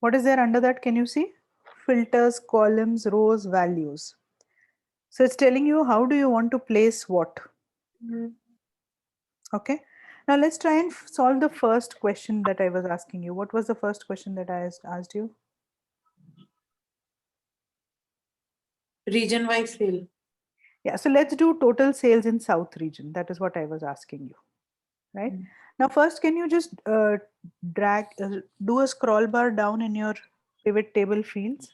what is there under that? Can you see? Filters, columns, rows, values. So it's telling you how do you want to place what. Okay. Now let's try and solve the first question that I was asking you. What was the first question that I asked you? Region-wise sale. Yeah, so let's do total sales in South region. That is what I was asking you, right? Now first, can you just do a scroll bar down in your pivot table fields?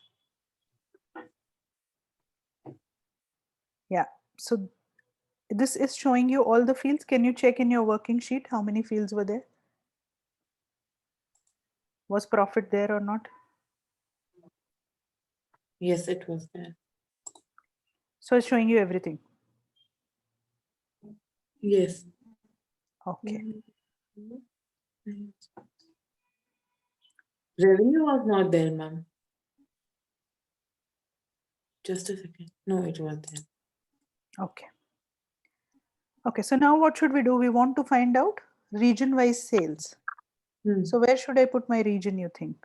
Yeah, so this is showing you all the fields. Can you check in your working sheet how many fields were there? Was profit there or not? Yes, it was there. So it's showing you everything. Yes. Okay. Revenue was not there, ma'am. Just a second. No, it was there. Okay. Okay, so now what should we do? We want to find out region-wise sales. So where should I put my region, you think?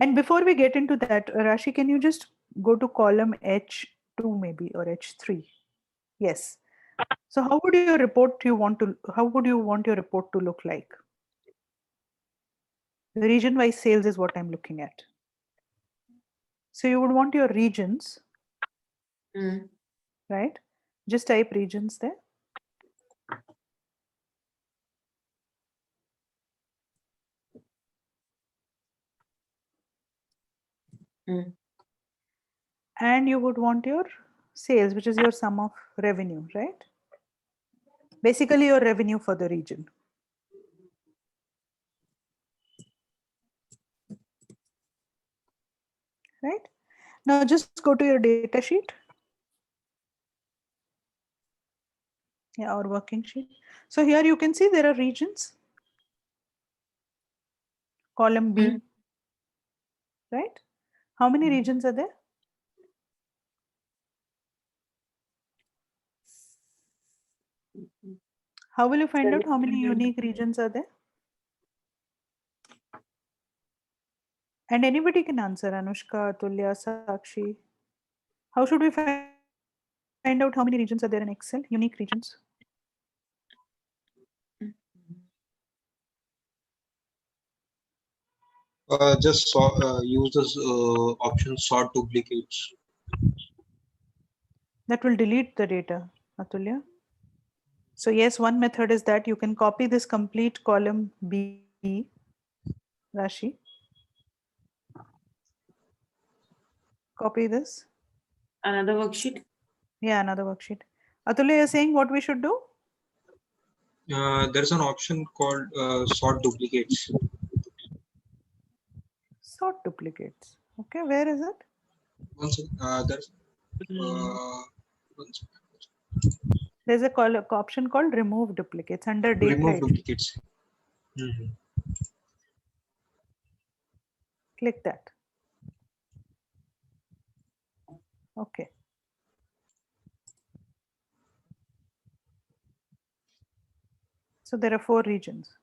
And before we get into that, Rashi, can you just go to column H2 maybe, or H3? Yes. So how would your report how would you want your report to look like? The region-wise sales is what I'm looking at. So you would want your regions, right? Just type regions there. And you would want your sales, which is your sum of revenue, right? Basically your revenue for the region. right? Now just go to your data sheet. Yeah, or working sheet. So here you can see there are regions. Column B, right? How many regions are there? How will you find out how many unique regions are there? And anybody can answer, Anushka, Atulya, Sakshi. How should we find out how many regions are there in Excel, unique regions? Just use this option sort duplicates. That will delete the data, Atulya. So yes, one method is that you can copy this complete column B, Rashi. Copy this. Another worksheet. Yeah, another worksheet. Atulya, you're saying what we should do? There's an option called sort duplicates. Sort duplicates. Okay, where is it? One second. There's one second. There's a option called remove duplicates under data. Remove it- duplicates. Mhm. Click that. Okay. So there are 4 regions.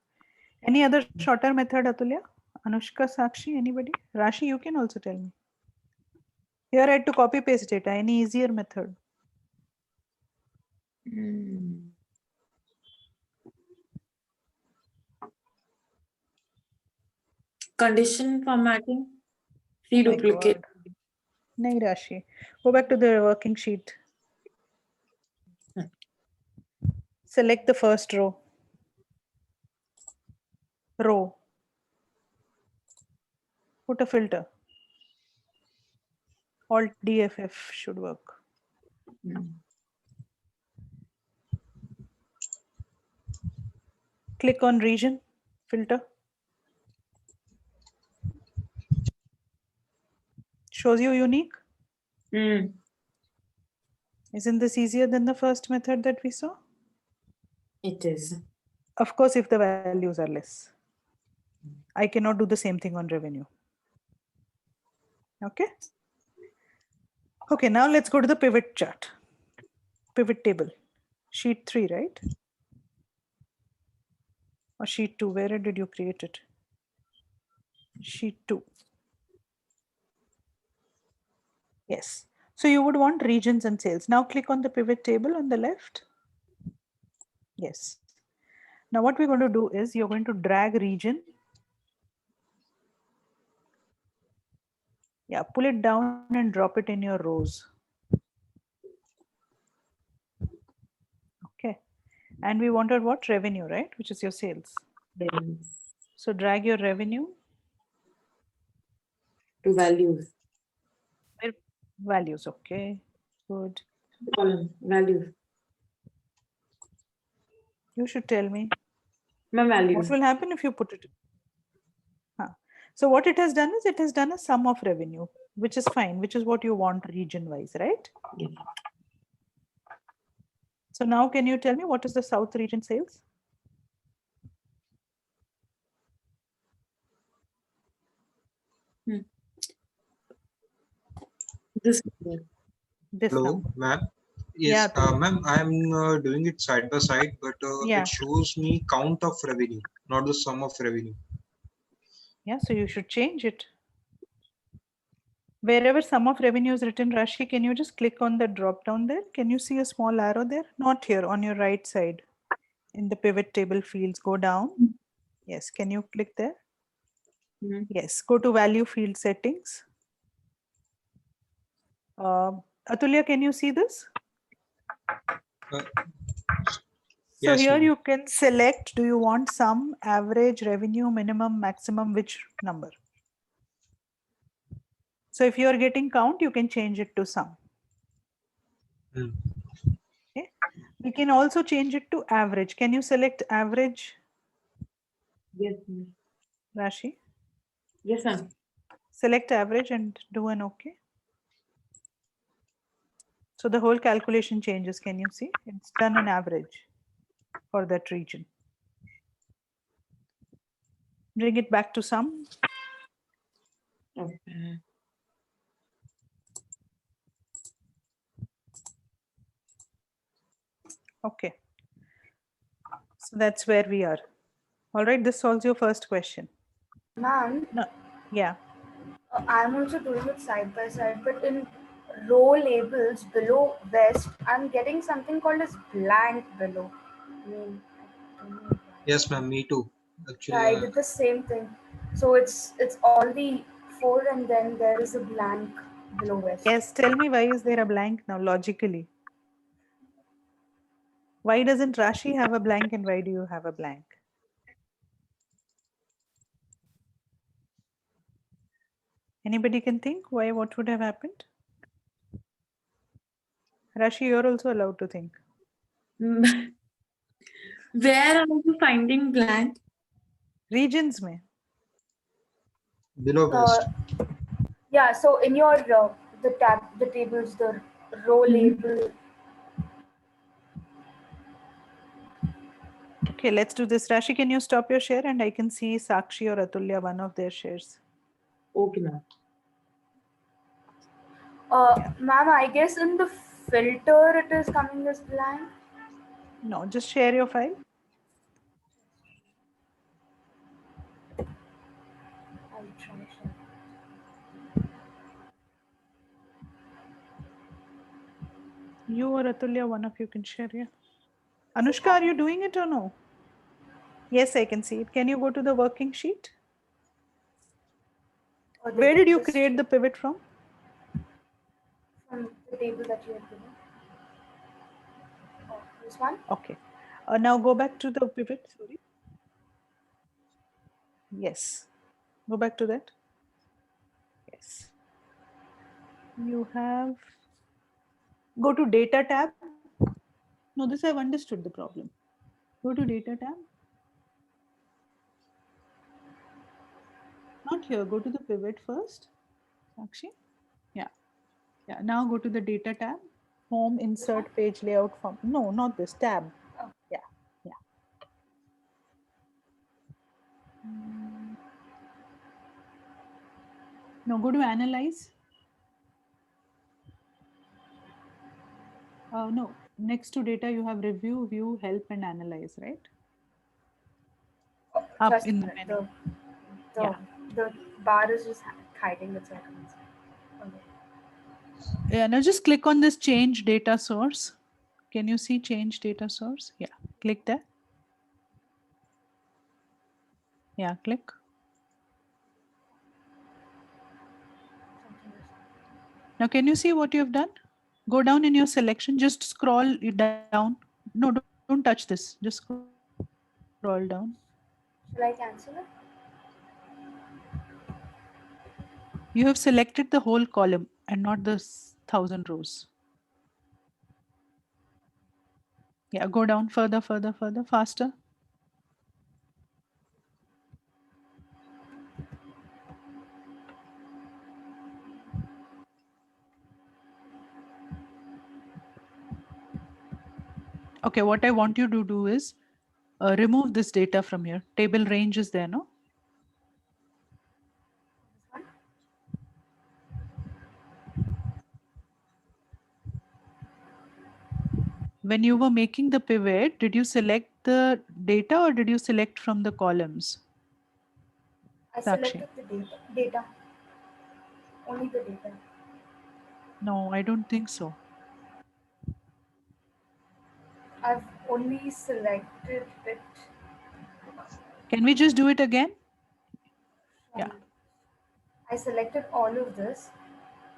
Any other shorter method, Atulya? Anushka, Sakshi, anybody? Rashi, you can also tell me. Here I had to copy paste data. Any easier method? Condition formatting. Free My duplicate. God. Nahi, Rashi. Go back to the working sheet. Select the first row. Put a filter. Alt DFF should work. Click on region, filter. Shows you unique. Isn't this easier than the first method that we saw? It is. Of course, if the values are less. I cannot do the same thing on revenue. Okay. Okay, now let's go to the pivot chart. Pivot table. Sheet 3, right? Or sheet 2, where did you create it? Sheet 2. Yes. So you would want regions and sales. Now click on the pivot table on the left. Yes. Now what we're going to do is you're going to drag region. Yeah, pull it down and drop it in your rows. Okay. And we wanted what? Revenue, right? Which is your sales. So drag your revenue. To values. Values, okay. Good. Column. Values. You should tell me. My values. What will happen if you put it? So what it has done is it has done a sum of revenue, which is fine, which is what you want region wise, right? Yes. So now can you tell me what is the South region sales? This. This Hello, number. ma'am. Yes, Yeah, ma'am. I'm doing it side by side, but Yeah. it shows me count of revenue, not the sum of revenue. Yeah, so you should change it. Wherever sum of revenue is written, Rashi, can you just click on the drop down there? Can you see a small arrow there? Not here, on your right side. In the pivot table fields, go down. Yes, can you click there? Yes, go to value field settings. Atulya, can you see this? Uh, So yes, here ma'am. you can select, do you want sum, average, revenue, minimum, maximum, which number? So if you are getting count, you can change it to sum. Okay. We can also change it to average. Can you select average, Yes. Rashi? Yes, ma'am. Select average and do an OK. So the whole calculation changes. Can you see? It's done an average for that region. Bring it back to sum. Okay. Okay. So that's where we are. All right, this solves your first question. Ma'am, No, yeah. I'm also doing it side by side, but in row labels below West, I'm getting something called as blank below. I mean, I don't know. Yes, ma'am. Me too. Yeah, Actually, I did the same thing. So it's all the 4 and then there is a blank below West. Yes, tell me, why is there a blank now logically? Why doesn't Rashi have a blank and why do you have a blank? Anybody can think why, what would have happened? Rashi, you're also allowed to think. Where are you finding blank? Regions mein. below best. Yeah, so in your the tables, the row label. Okay, let's do this. Rashi, can you stop your share and I can see Sakshi or Atulya, one of their shares. Okay, ma'am. Ma'am, I guess in the filter it is coming as blank. No, just share your file. I'll try share. You or Atulya, one of you can share, yeah. Anushka, are you doing it or no? Yes, I can see it. Can you go to the working sheet? Or the Where did you just create the pivot from? from the table that you have given? Oh, this one? Okay. Now go back to the pivot. Sorry. Yes. Go back to that. Yes. You have. Go to data tab. No, this I've understood the problem. Go to data tab. Not here. Go to the pivot first. Sakshi. Yeah. Yeah. Now go to the data tab. Home, insert, page layout form. No, not this tab. Yeah. Yeah. Now go to analyze. No, next to data you have review, view, help, and analyze, right? Up Just in the menu. Yeah. the bar is just hiding the seconds. Okay. Yeah, now just click on this change data source. Can you see change data source? Yeah, click that. Yeah, click. Now, can you see what you have done? Go down in your selection, just scroll it down. No, don't touch this. Just scroll down. Shall I cancel it? You have selected the whole column and not the 1,000 rows. Yeah, go down further, faster. Okay, what I want you to do is remove this data from here. Table range is there, no? When you were making the pivot, did you select the data or did you select from the columns? I Sakshi. selected the data. Only the data. No, I don't think so. I've only selected it. Can we just do it again? Yeah. I selected all of this.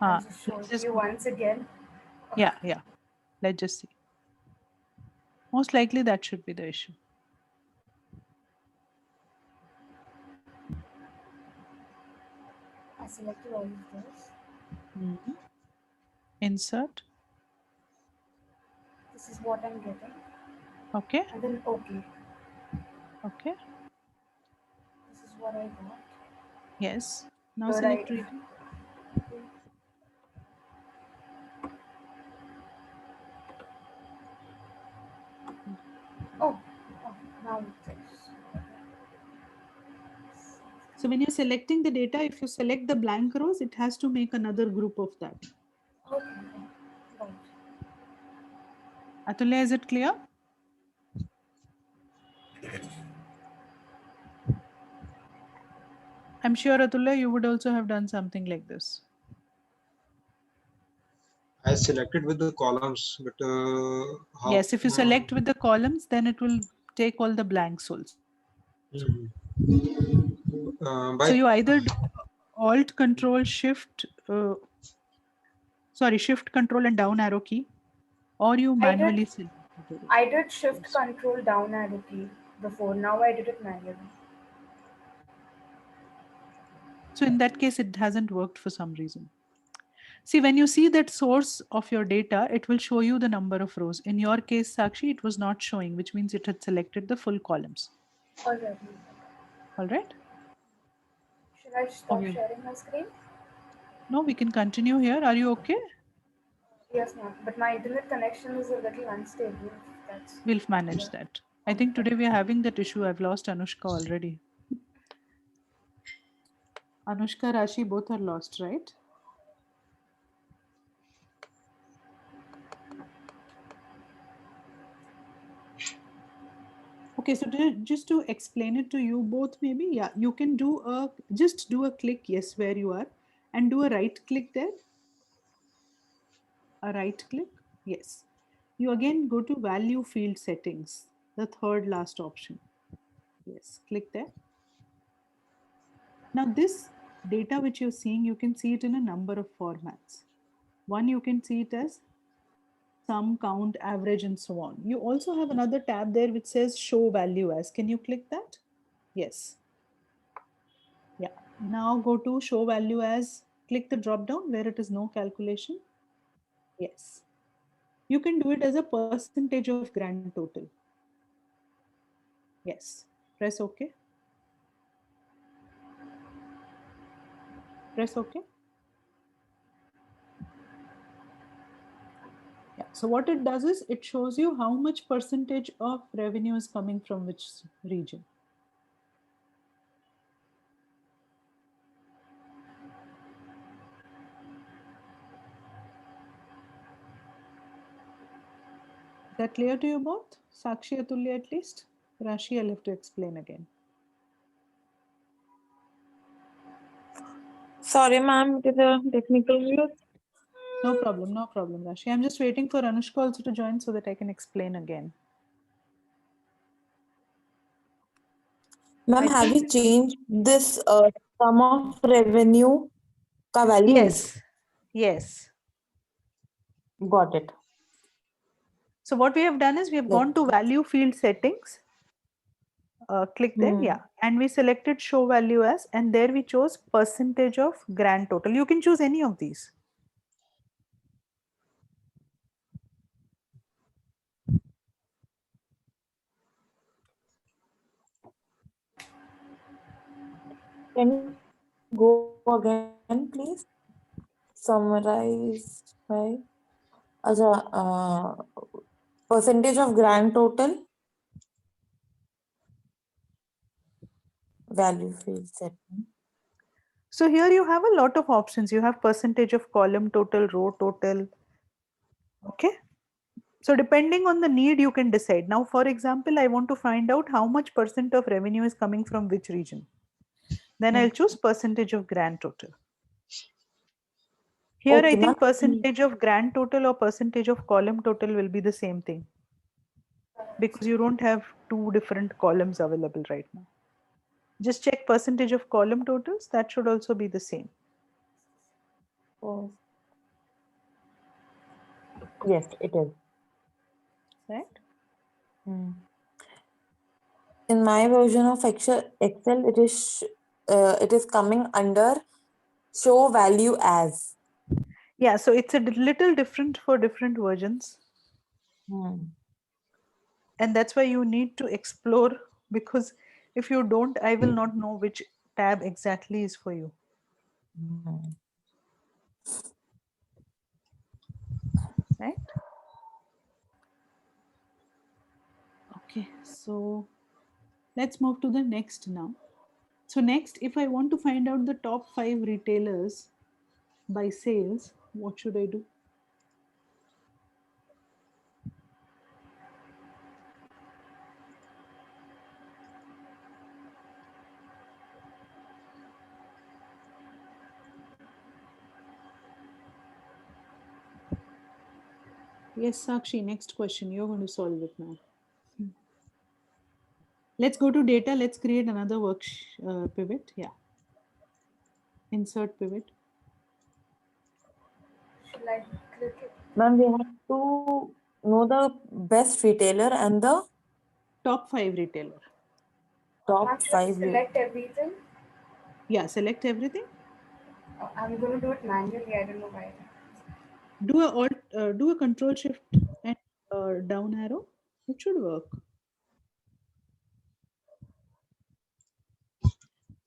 I'll just show Let's it to just you go. once again. Yeah. Let's just see. Most likely that should be the issue. I selected all of this. Insert. This is what I'm getting. Okay. And then okay. Okay. This is what I got. Yes. Now Right. select region. Oh, now this. So when you're selecting the data, if you select the blank rows, it has to make another group of that. Okay. Right. Atulya, is it clear? I'm sure, Atulya, you would also have done something like this. I selected with the columns, but how? Yes, if you select with the columns, then it will take all the blanks also. Mhm. So you either do Alt Control Shift, Shift Control and down arrow key, or you manually select. I did Shift Control down arrow key before. Now I did it manually. So in that case, it hasn't worked for some reason. See, when you see that source of your data, it will show you the number of rows. In your case, Sakshi, it was not showing, which means it had selected the full columns. Alright. All right. Should I stop Okay. sharing my screen? No, we can continue here. Are you okay? Yes, ma'am. But my internet connection is a little unstable. That's We'll manage that. I think today we are having that issue. I've lost Anushka already. Anushka, Rashi, both are lost, right? Okay, so just to explain it to you both, maybe, yeah, you can just do a click, yes, where you are, and do a right click there. A right click, yes. You again go to value field settings, the third last option. Yes, click there. Now this data which you're seeing, you can see it in a number of formats. One, you can see it as sum, count, average, and so on. You also have another tab there which says show value as. Can you click that? Yes. Yeah. Now go to show value as, click the drop down where it is no calculation. Yes. You can do it as a percentage of grand total. Yes. Press OK. Press OK. Yeah. So what it does is it shows you how much percentage of revenue is coming from which region. Is that clear to you both? Sakshi, Atulya at least? Rashi, I'll have to explain again. Sorry, ma'am, it is a technical glitch. No problem, Rashi. I'm just waiting for Anushka also to join so that I can explain again. Ma'am, have you changed this sum of revenue ka value? Yes, yes. Got it. So what we have done is we have gone to value field settings. Click there, yeah. And we selected show value as, and there we chose percentage of grand total. You can choose any of these. Can you go again, please? Summarize by percentage of grand total value field setting. So here you have a lot of options. You have percentage of column total, row total. Okay. So depending on the need, you can decide. Now, for example, I want to find out how much percent of revenue is coming from which region. Then I'll choose percentage of grand total. Here, I think percentage of grand total or percentage of column total will be the same thing, because you don't have two different columns available right now. Just check percentage of column totals. That should also be the same. Oh. Yes, it is. Right? In my version of Excel, it is coming under show value as. Yeah, so it's a little different for different versions. And that's why you need to explore, because if you don't, I will not know which tab exactly is for you. Right? Okay, so let's move to the next now. So next, if I want to find out the top 5 retailers by sales, what should I do? Yes, Sakshi, next question. You're going to solve it now. Let's go to data. Let's create another pivot. Yeah. Insert pivot. Should I click it? Ma'am, we have to know the best retailer and the Top 5 retailer. top Ma'am, should I 5. select everything? Yeah, select everything. Oh, I'm going to do it manually. I don't know why. Do a control shift and down arrow. It should work.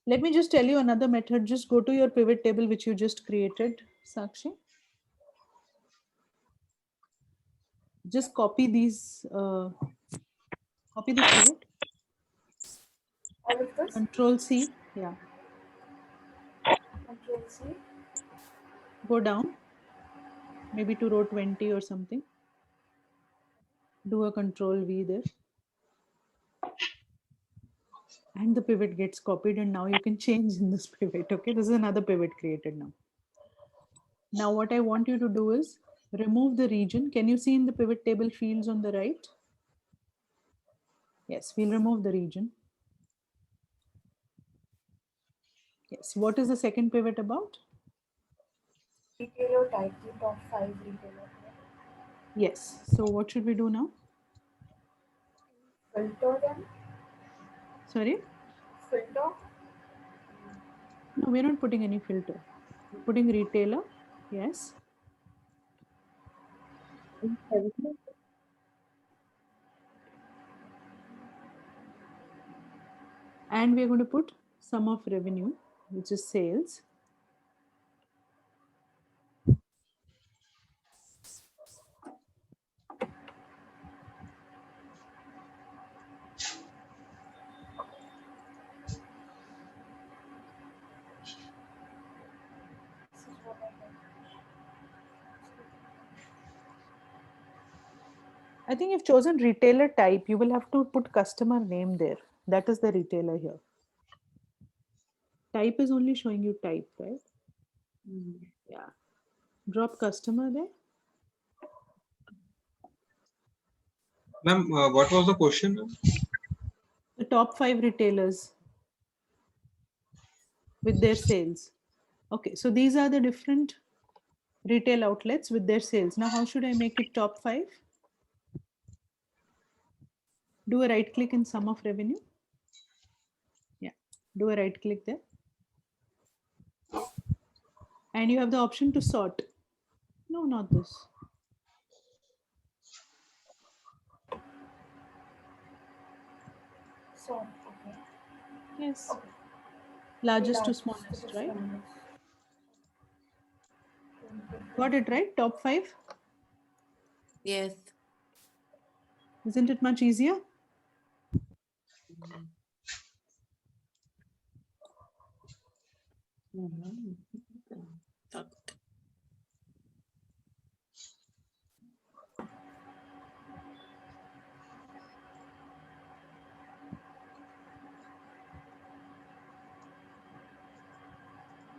Let me just tell you another method. Just go to your pivot table which you just created, Sakshi. Just copy these. Copy this pivot. All of this? Control C. Yeah. Control C. Go down. Maybe to row 20 or something. Do a control V there. And the pivot gets copied, and now you can change in this pivot. Okay, this is another pivot created now. Now what I want you to do is remove the region. Can you see in the pivot table fields on the right? Yes, we'll remove the region. Yes, what is the second pivot about? Retailer type, the top 5 retailer. Yes, so what should we do now? Filter them. Sorry? Filter. No, we're not putting any filter. We're putting retailer. Yes. And we're going to put sum of revenue, which is sales. This is what I did. I think you've chosen retailer type. You will have to put customer name there. That is the retailer here. Type is only showing you type, right? Yeah. Drop customer there. Ma'am, what was the question? Ma'am? The top 5 retailers with their sales. Okay, so these are the different retail outlets with their sales. Now, how should I make it top 5? Do a right click in sum of revenue. Yeah, do a right click there. And you have the option to sort. No, not this. So, okay. Yes. Okay. Largest to Largest smallest, the right? smallest. Got it right? Top 5. Yes. Isn't it much easier?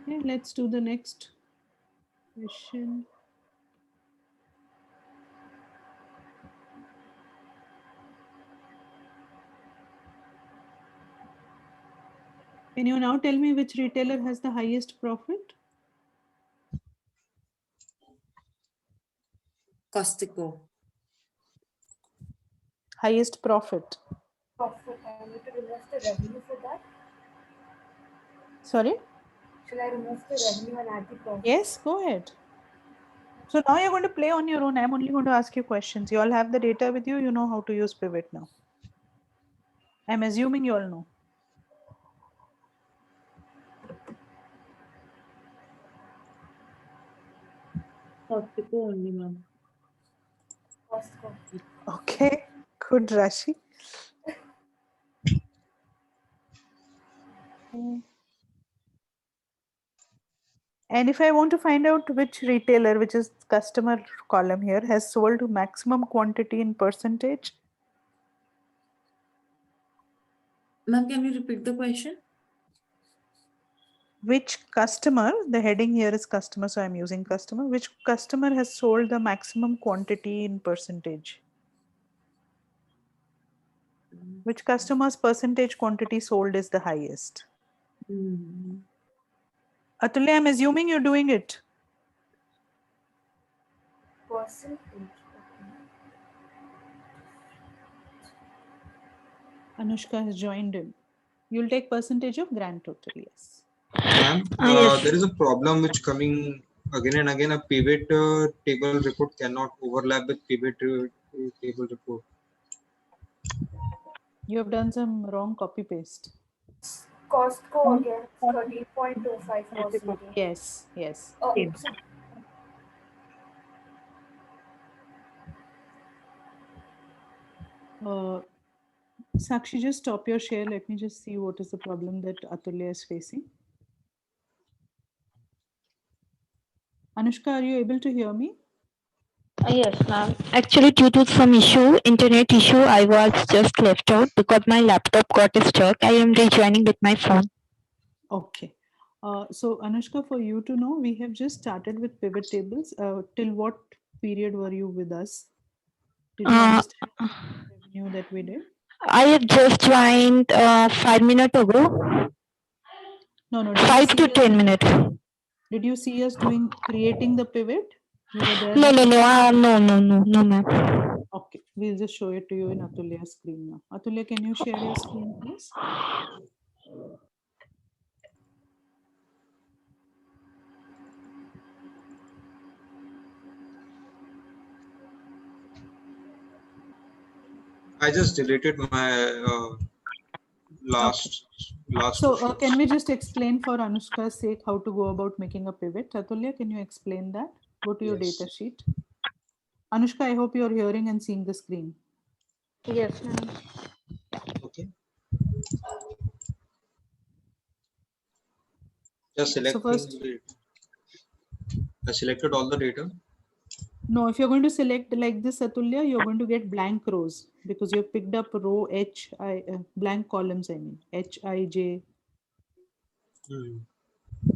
Okay, let's do the next question. Can you now tell me which retailer has the highest profit? Costco. Highest profit. Profit. I need to remove the revenue for that. Sorry? Should I remove the revenue and add the profit? Yes, go ahead. So now you're going to play on your own. I'm only going to ask you questions. You all have the data with you. You know how to use pivot now. I'm assuming you all know. Costco only, ma'am. Costco. Okay, good, Rashi. And if I want to find out which retailer, which is customer column here, has sold maximum quantity in percentage, Ma'am, can you repeat the question? which customer, the heading here is customer, so I'm using customer, which customer has sold the maximum quantity in percentage? Which customer's percentage quantity sold is the highest? Mm. Atulya, I'm assuming you're doing it. Percentage. Anushka has joined in. You'll take percentage of grand total, yes. Ma'am, Yes. there is a problem which coming again and again. A pivot table report cannot overlap with pivot table report. You have done some wrong copy paste. Costco again, 13.25%. Yes, yes. Oh, Sakshi, just stop your share. Let me just see what is the problem that Atulya is facing. Anushka, are you able to hear me? Yes, ma'am. Actually, due to some internet issue, I was just left out because my laptop got stuck. I am rejoining with my phone. Okay. So Anushka, for you to know, we have just started with pivot tables. Till what period were you with us? Did you Uh, understand the revenue that we did? I have just joined 5 minutes ago. No, no. 5 to 10 minutes. Did you see us creating the pivot? You were there. No, with no, us? no, ma'am. Okay, we'll just show it to you in Atulya's screen now. Atulya, can you share your screen, please? I just deleted my last. So can we just explain for Anushka's sake how to go about making a pivot? Atulya, can you explain that? Go to your Yes. data sheet. Anushka, I hope you're hearing and seeing the screen. Yes, ma'am. Okay. Just selecting. first- I selected all the data. No, if you're going to select like this, Atulya, you're going to get blank rows because you've picked up row blank columns, I mean, H, I, J.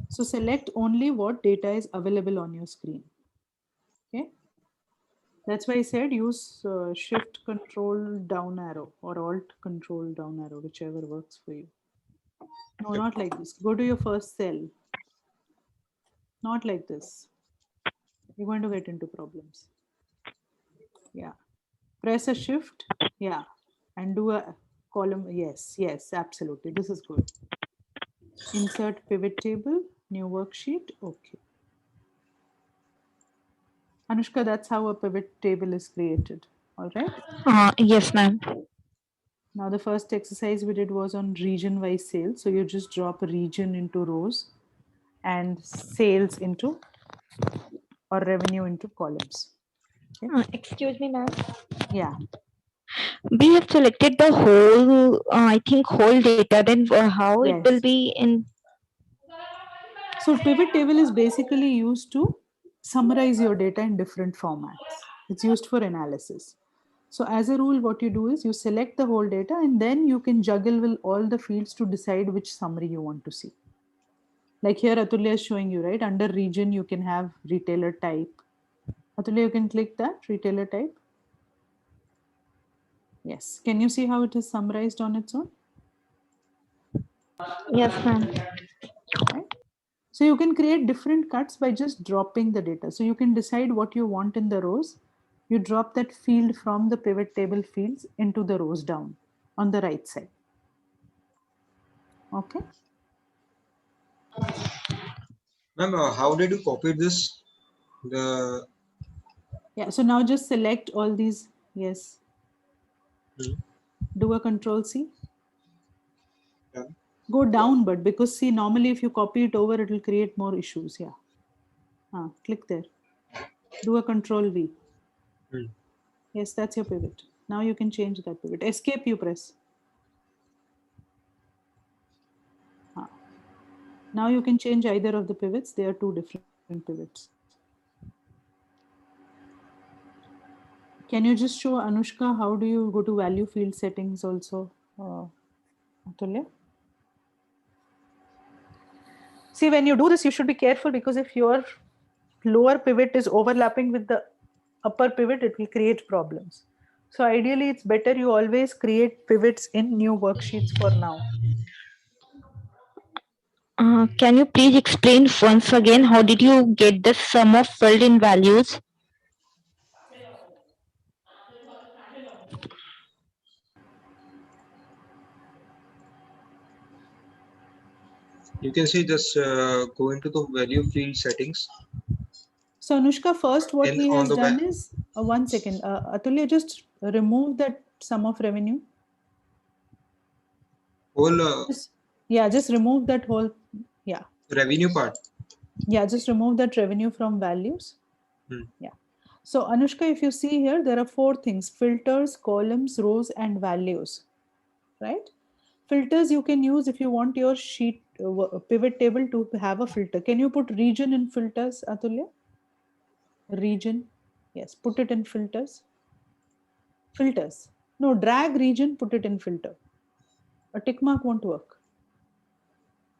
So select only what data is available on your screen. Okay. That's why I said use shift control down arrow or alt control down arrow, whichever works for you. No, not like this. Go to your first cell. Not like this. You're going to get into problems. Yeah. Press a shift. Yeah. And do a column. Yes, yes, absolutely. This is good. Insert pivot table, new worksheet. Okay. Anushka, that's how a pivot table is created. All right. Yes, ma'am. Now the first exercise we did was on region-wise sales. So you just drop a region into rows and sales into or revenue into columns. Okay. Excuse me, ma'am. Yeah. We have selected the whole, I think, whole data. Then how it will Yes. be in? So pivot table is basically used to summarize your data in different formats. It's used for analysis. So as a rule, what you do is you select the whole data and then you can juggle with all the fields to decide which summary you want to see. Like here, Atulya is showing you, right? Under region, you can have retailer type. Atulya, you can click that retailer type. Yes. Can you see how it is summarized on its own? Yes, ma'am. Right? So you can create different cuts by just dropping the data. So you can decide what you want in the rows. You drop that field from the pivot table fields into the rows down on the right side. Okay. Ma'am, how did you copy this? Yeah. So now just select all these. Yes. Do a Control C. Yeah. Go down, but because see, normally if you copy it over, it will create more issues. Yeah. Click there. Do a control V. Hmm. Yes, that's your pivot. Now you can change that pivot. Escape you press. Now you can change either of the pivots. They are two different pivots. Can you just show Anushka how do you go to value field settings also, Atulya? See, when you do this, you should be careful because if your lower pivot is overlapping with the upper pivot, it will create problems. So ideally, it's better you always create pivots in new worksheets for now. Can you please explain once again how did you get the sum of filled in values? You can see just go into the value field settings. So Anushka, first what And he on has the done is, 1 second, Atulya, just remove that sum of revenue. whole Just remove that whole, revenue part. Just remove that revenue from values. Hmm. Yeah. So Anushka, if you see here, there are 4 things: filters, columns, rows, and values, right? Filters you can use if you want your sheet pivot table to have a filter. Can you put region in filters, Atulya? Region. Yes, put it in filters. Filters. No, drag region, put it in filter. A tick mark won't work.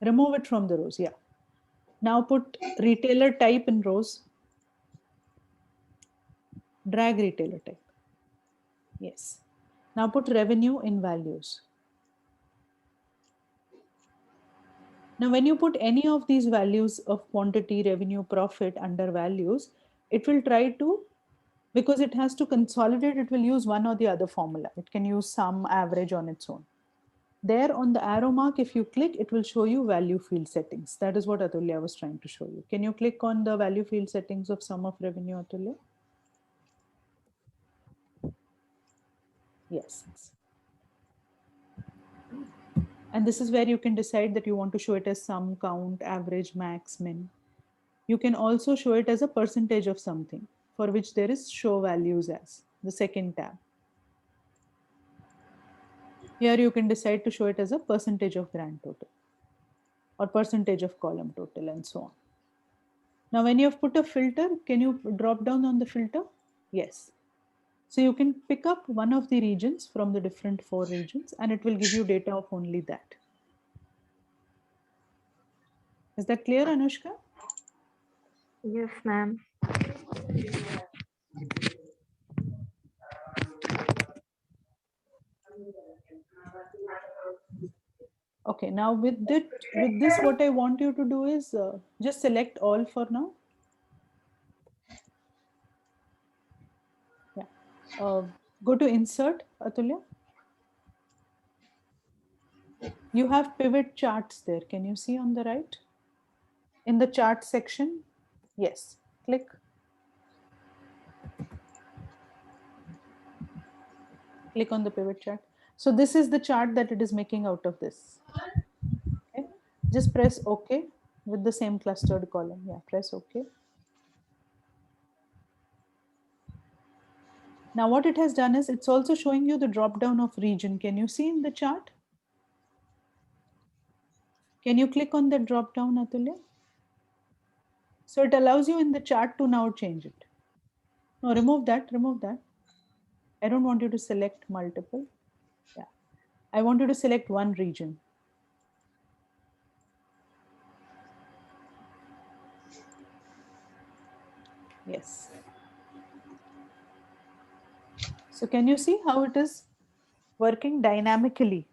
Remove it from the rows. Yeah. Now put retailer type in rows. Drag retailer type. Yes. Now put revenue in values. Now, when you put any of these values of quantity, revenue, profit under values, it will try to, because it has to consolidate, it will use one or the other formula. It can use sum, average on its own. There on the arrow mark, if you click, it will show you value field settings. That is what Atulya was trying to show you. Can you click on the value field settings of sum of revenue, Atulya? Yes. And this is where you can decide that you want to show it as sum, count, average, max, min. You can also show it as a percentage of something, for which there is show values as, the second tab. Here you can decide to show it as a percentage of grand total or percentage of column total and so on. Now, when you have put a filter, can you drop down on the filter? Yes. So you can pick up one of the regions from the different 4 regions and it will give you data of only that. Is that clear, Anushka? Yes, ma'am. Okay, now with this, what I want you to do is just select all for now. Yeah. Go to insert, Atulya. You have pivot charts there. Can you see on the right? In the chart section? Yes. Click. Click on the pivot chart. So this is the chart that it is making out of this. Okay. Just press OK with the same clustered column. Yeah, press OK. Now what it has done is it's also showing you the drop down of region. Can you see in the chart? Can you click on the drop down, Atulya? So it allows you in the chart to now change it. No, remove that, remove that. I don't want you to select multiple. Yeah. I want you to select one region. Yes. So can you see how it is working dynamically?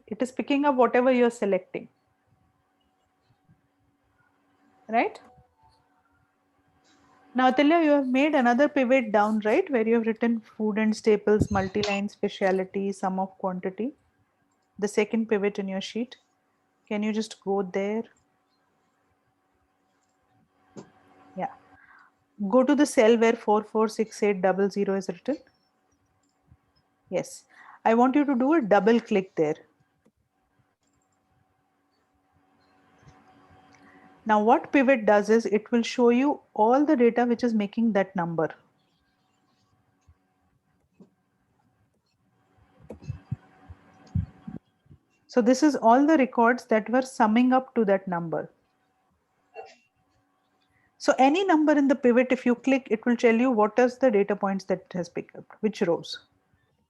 It is picking up whatever you're selecting. Right? Now, Atulya, you have made another pivot down, right? Where you have written food and staples, multi-line specialty, sum of quantity. The second pivot in your sheet. Can you just go there? Yeah. Go to the cell where 446800 is written. Yes. I want you to do a double click there. Now what pivot does is it will show you all the data which is making that number. So this is all the records that were summing up to that number. So any number in the pivot, if you click, it will tell you what is the data points that it has picked up, which rows.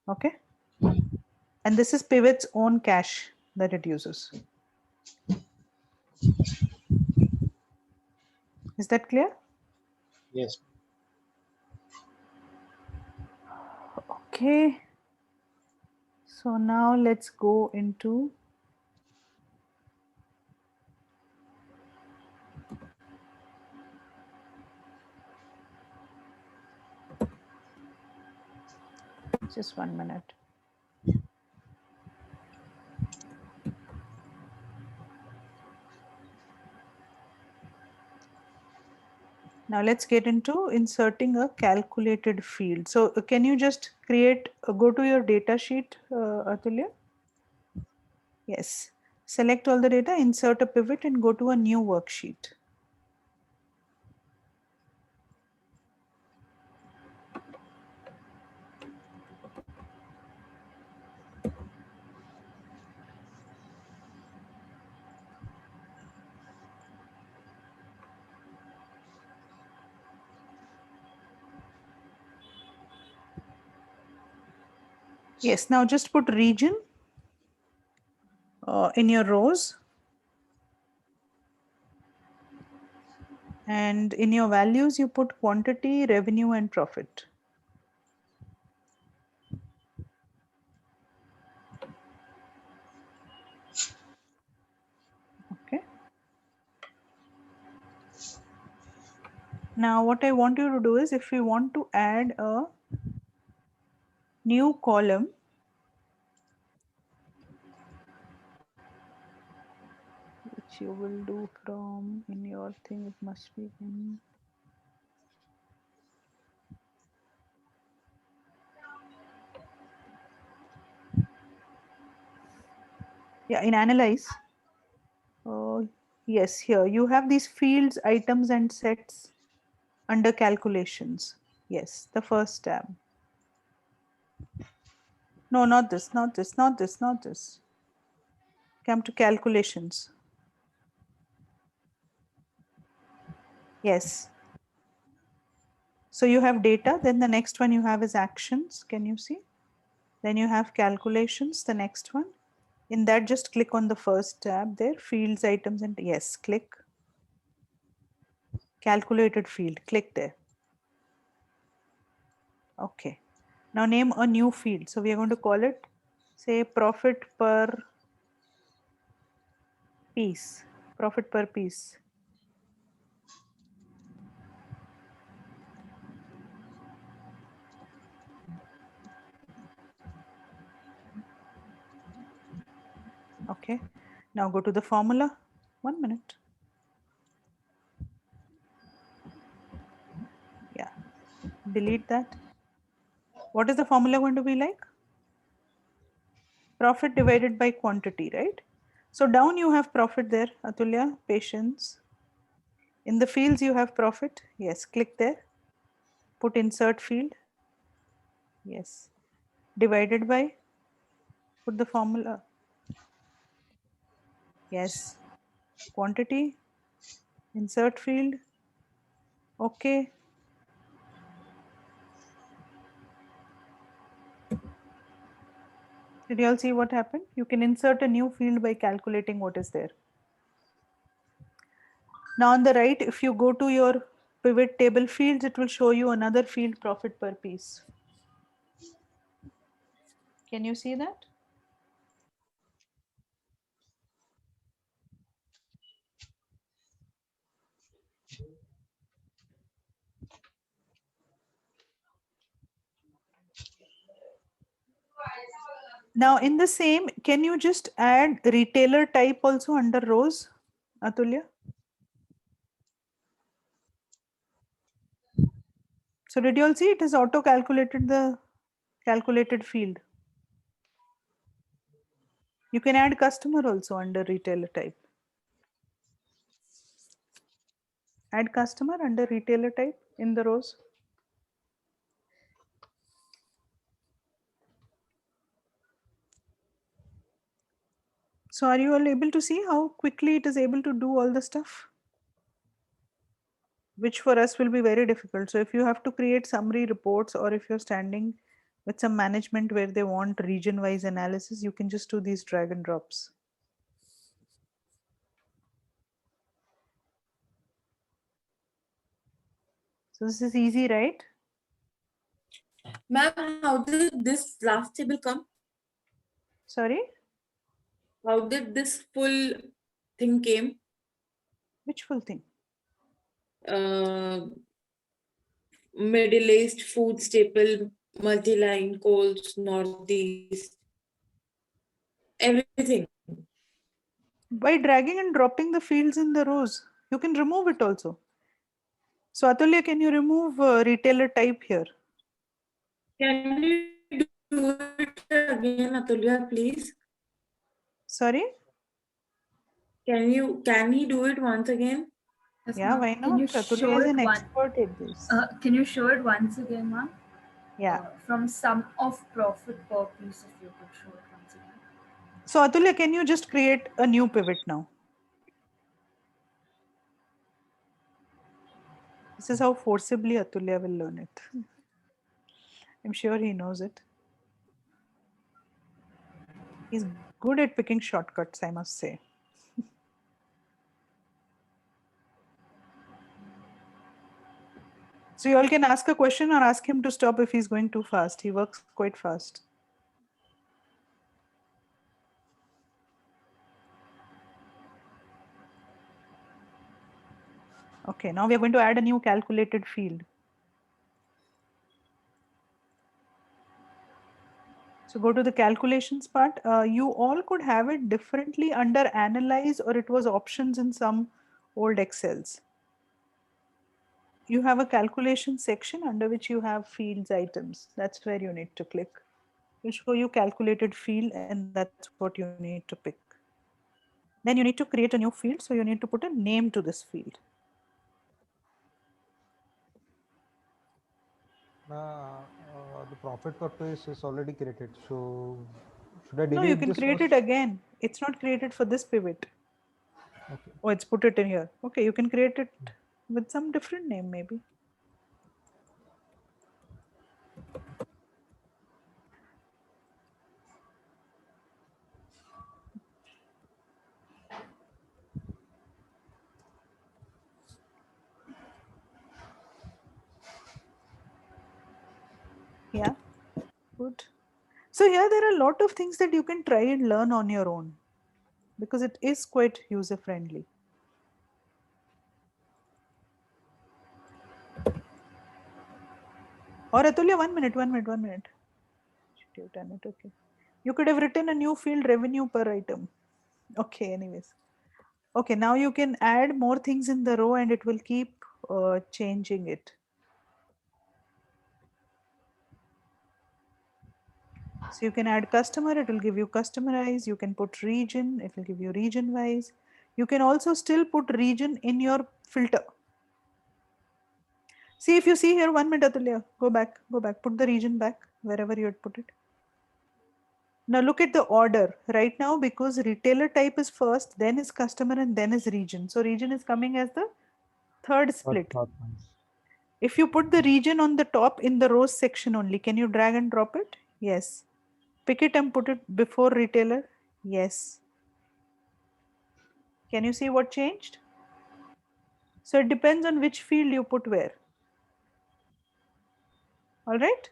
Okay. And this is pivot's own cache that it uses. Is that clear? Yes. Okay. So now let's go into just 1 minute. Now let's get into inserting a calculated field. So can you just create, go to your data sheet, Atulya? Yes. Select all the data, insert a pivot and go to a new worksheet. Yes, now just put region in your rows. And in your values, you put quantity, revenue, and profit. Okay. Now, what I want you to do is if we want to add a new column, which you will do from in your thing, it must be in. Yeah, in analyze. Yes, here you have these fields, items, and sets under calculations. Yes, the first tab. No, not this, not this, not this, not this. Come to calculations. Yes. So you have data, then the next one you have is actions. Can you see? Then you have calculations, the next one. In that, just click on the first tab there, fields, items, and yes, click. Calculated field, click there. Okay. Now name a new field. So we are going to call it, say, profit per piece. Profit per piece. Okay. Now go to the formula. 1 minute. Yeah. Delete that. What is the formula going to be like? Profit divided by quantity, right? So down you have profit there, Atulya, patience. In the fields you have profit. Yes, click there. Put insert field. Yes. Divided by, put the formula. Yes. Quantity, insert field. Okay. Did you all see what happened? You can insert a new field by calculating what is there. Now on the right, if you go to your pivot table fields, it will show you another field, profit per piece. Can you see that? Now in the same, can you just add retailer type also under rows, Atulya? So did you all see it is auto calculated the calculated field? You can add customer also under retailer type. Add customer under retailer type in the rows. So are you all able to see how quickly it is able to do all the stuff? Which for us will be very difficult. So if you have to create summary reports, or if you're standing with some management where they want region-wise analysis, you can just do these drag and drops. So this is easy, right? Ma'am, how did this last table come? Sorry, How did this full thing came? which full thing? Middle East, food staple, multi-line, coals, northeast, everything. By dragging and dropping the fields in the rows. You can remove it also. So Atulya, can you remove retailer type here? Can you do it again, Atulya, please? Sorry? Can he do it once again? Yes, yeah, why not? Can you Atulya show is it an expert at this. Can you show it once again, ma'am? Yeah. From sum of profit per piece, if you could show it once again. So Atulya, can you just create a new pivot now? This is how forcibly Atulya will learn it. I'm sure he knows it. He's good at picking shortcuts, I must say. So you all can ask a question or ask him to stop if he's going too fast. He works quite fast. Okay, now we are going to add a new calculated field. So go to the calculations part. You all could have it differently under analyze, or it was options in some old Excels. You have a calculation section under which you have fields items. That's where you need to click. It'll show you calculated field, and that's what you need to pick. Then you need to create a new field. So you need to put a name to this field. The profit purpose is already created. So should I delete No, you can this create first? it again. It's not created for this pivot. Okay. Oh, it's put it in here. Okay, you can create it with some different name maybe. Yeah, good. So here there are a lot of things that you can try and learn on your own because it is quite user friendly. Or Atulya, 1 minute. Should you done it? Okay. You could have written a new field, revenue per item. Okay, anyways. Okay, now you can add more things in the row and it will keep changing it. So you can add customer, it will give you customized. You can put region, it will give you region wise. You can also still put region in your filter. See, if you see here, 1 minute, Atulya, go back, put the region back wherever you had put it. Now look at the order right now, because retailer type is first, then is customer, and then is region. So region is coming as the third split. If you put the region on the top in the rows section only, can you drag and drop it? Yes. Pick it and put it before retailer. Yes. Can you see what changed? So it depends on which field you put where. All right.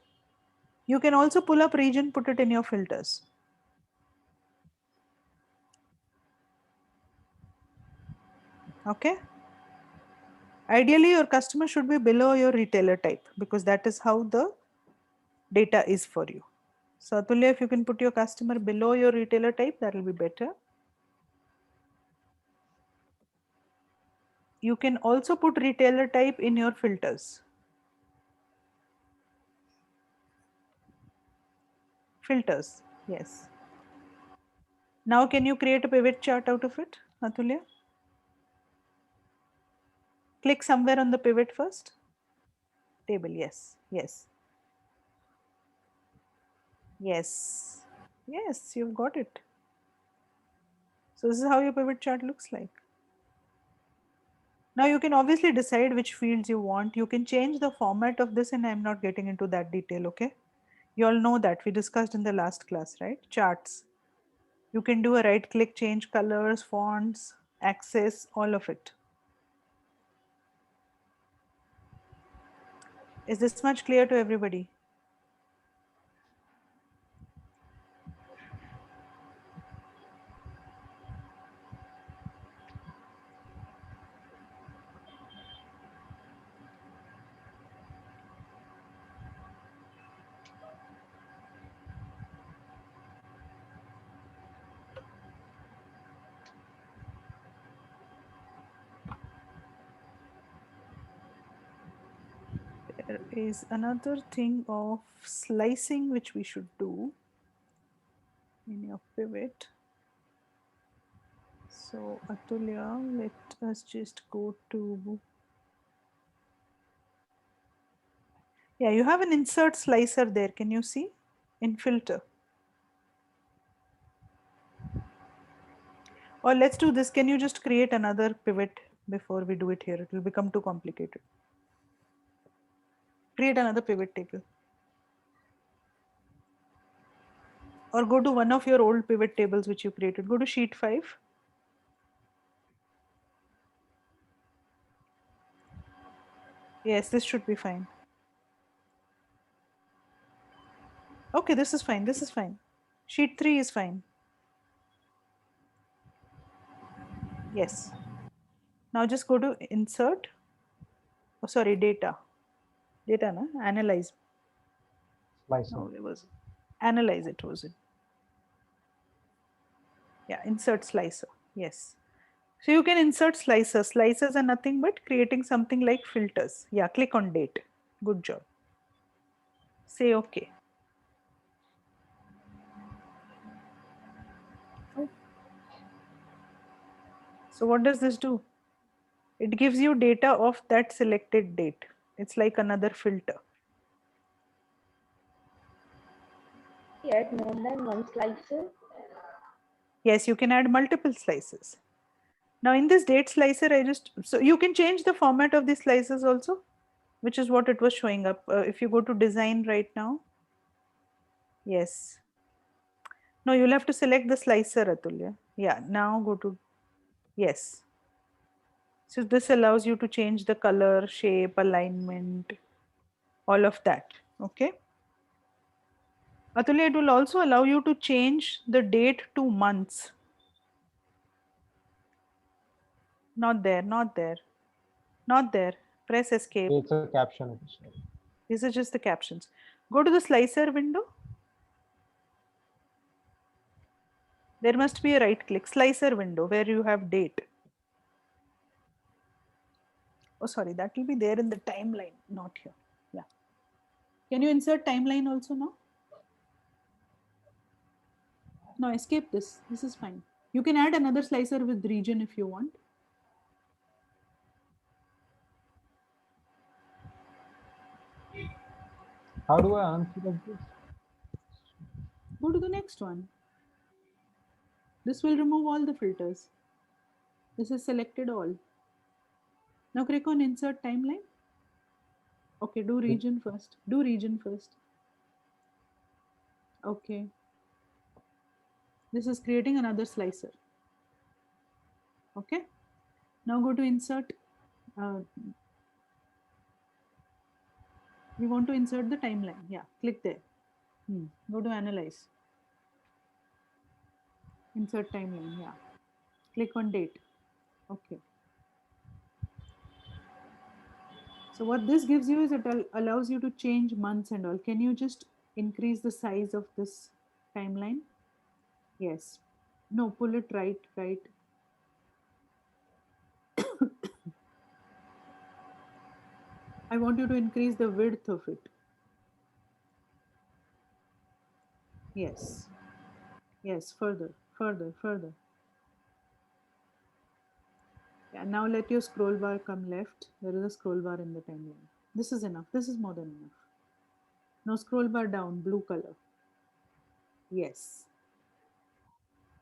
You can also pull up region, put it in your filters. Okay. Ideally, your customer should be below your retailer type because that is how the data is for you. So Atulya, if you can put your customer below your retailer type, that will be better. You can also put retailer type in your filters. Filters, yes. Now can you create a pivot chart out of it, Atulya? Click somewhere on the pivot first. Table, yes, yes. Yes, yes, you've got it. So this is how your pivot chart looks like. Now you can obviously decide which fields you want. You can change the format of this, and I'm not getting into that detail, okay? You all know that we discussed in the last class, right? Charts. You can do a right click, change colors, fonts, access, all of it. Is this much clear to everybody? There is another thing of slicing which we should do in your pivot. So Atulya, let us just go to, yeah, you have an insert slicer there. Can you see in filter? Or let's do this. Can you just create another pivot before we do it here? It will become too complicated. Create another pivot table. Or go to one of your old pivot tables which you created. Go to sheet 5. Yes, this should be fine. Okay, this is fine. This is fine. Sheet 3 is fine. Yes. Now just go to insert. Oh, sorry, data. Data, na? Analyze. Slicer. No, it was analyze. It was it. Yeah, insert slicer. Yes. So you can insert slicers. Slicers are nothing but creating something like filters. Yeah, click on date. Good job. Say okay. So what does this do? It gives you data of that selected date. It's like another filter. Add more than one slicer. Yes, you can add multiple slices. Now in this date slicer, so you can change the format of the slices also, which is what it was showing up. If you go to design right now, yes. No, you'll have to select the slicer, Atulya. Yeah, now go to, yes. So this allows you to change the color, shape, alignment, all of that, okay? Atulya, it will also allow you to change the date to months. Not there, not there, not there. Press escape. It's a caption. These are just the captions. Go to the slicer window. There must be a right click, slicer window where you have date. Oh, sorry, that will be there in the timeline, not here. Yeah. Can you insert timeline also now? No, escape this. This is fine. You can add another slicer with region if you want. How do I unselect this? Go to the next one. This will remove all the filters. This is selected all. Now click on insert timeline. Okay, do region first. Do region first. Okay. This is creating another slicer. Okay. Now go to insert. We want to insert the timeline. Yeah, click there. Go to analyze. Insert timeline. Yeah. Click on date. Okay. So what this gives you is it allows you to change months and all. Can you just increase the size of this timeline? Yes. No, pull it right. I want you to increase the width of it. Yes. Yes, further. Yeah, now let your scroll bar come left. There is a scroll bar in the timeline. This is enough. This is more than enough. Now scroll bar down, blue color. Yes.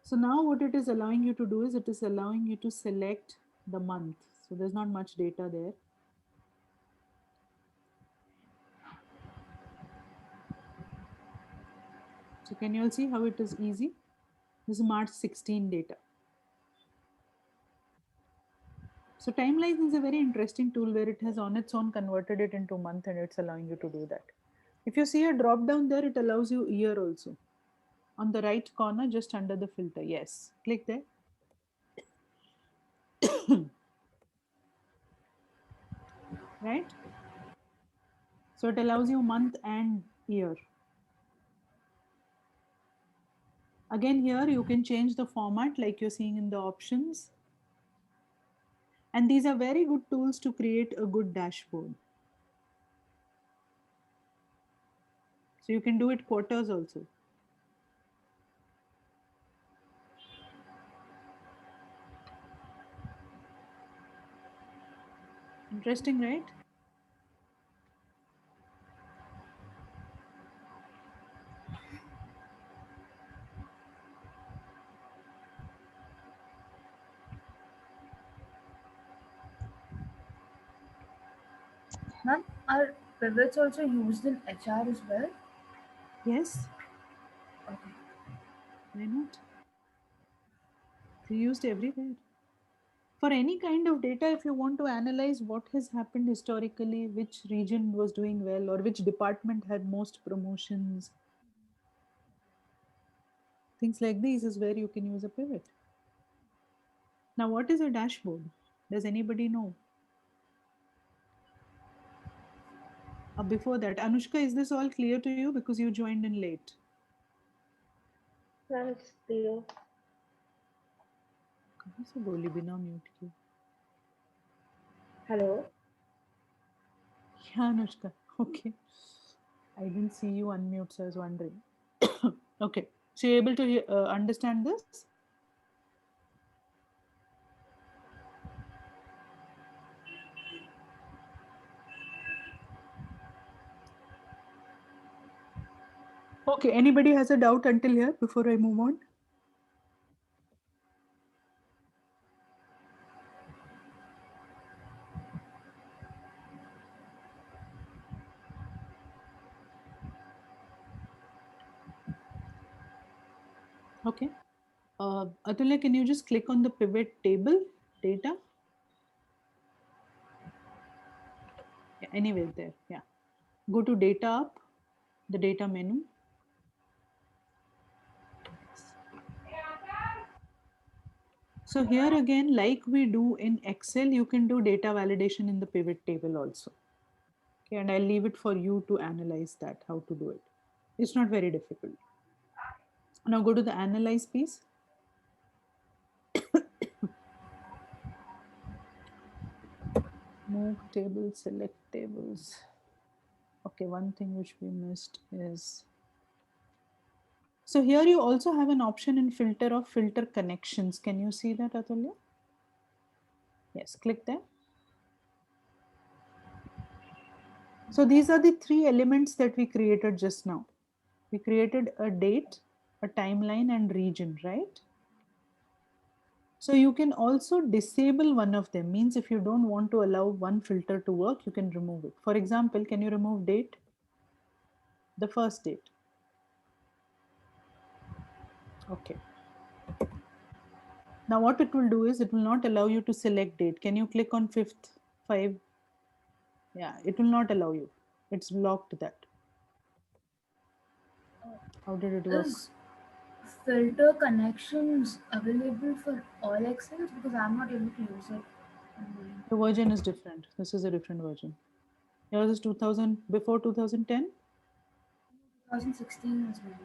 So now what it is allowing you to do is it is allowing you to select the month. So there's not much data there. So can you all see how it is easy? This is March 16 data. So timelines is a very interesting tool where it has on its own converted it into month and it's allowing you to do that. If you see a drop down there, it allows you year also. On the right corner, just under the filter. Yes, click there. Right? So it allows you month and year. Again, here you can change the format like you're seeing in the options. And these are very good tools to create a good dashboard. So you can do it quarters also. Interesting, right? Ma'am, are pivots also used in HR as well? Yes. Okay. Why not? They're used everywhere. For any kind of data, if you want to analyze what has happened historically, which region was doing well, or which department had most promotions, things like these is where you can use a pivot. Now, what is a dashboard? Does anybody know? Before that, Anushka, is this all clear to you because you joined in late? Ma'am, it's clear. कहाँ से बोली बिना mute किए? Hello. Yeah, Anushka. Okay. I didn't see you unmute, so I was wondering. Okay. So you're able to understand this? Okay. Anybody has a doubt until here before I move on? Okay. Atulya, can you just click on the pivot table data? Yeah, anyway, there. Yeah. Go to data up, the data menu. So here again, like we do in Excel, you can do data validation in the pivot table also. Okay, and I'll leave it for you to analyze that, how to do it. It's not very difficult. Now go to the analyze piece. Move tables, select tables. Okay, one thing which we missed is, so here you also have an option in filter of filter connections. Can you see that, Atulya? Yes, click there. So these are the three elements that we created just now. We created a date, a timeline, and region, right? So you can also disable one of them. Means if you don't want to allow one filter to work, you can remove it. For example, can you remove date? The first date. Okay. Now what it will do is it will not allow you to select date. Can you click on 5th, 5? Yeah, it will not allow you. It's blocked that. How did it work? Is filter connections available for all Excels? Because I'm not able to use it. The version is different. This is a different version. Yours is 2000, before 2010? 2016 as well.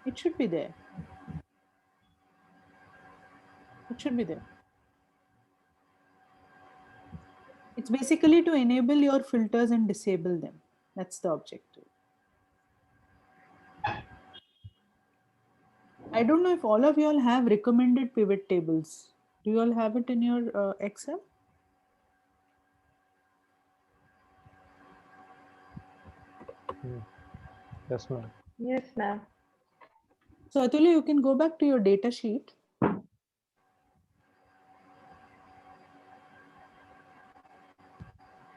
It should be there. It should be there. It's basically to enable your filters and disable them. That's the objective. I don't know if all of you all have recommended pivot tables. Do you all have it in your Excel? Yes, ma'am. Yes, ma'am. So Atulya, you can go back to your data sheet.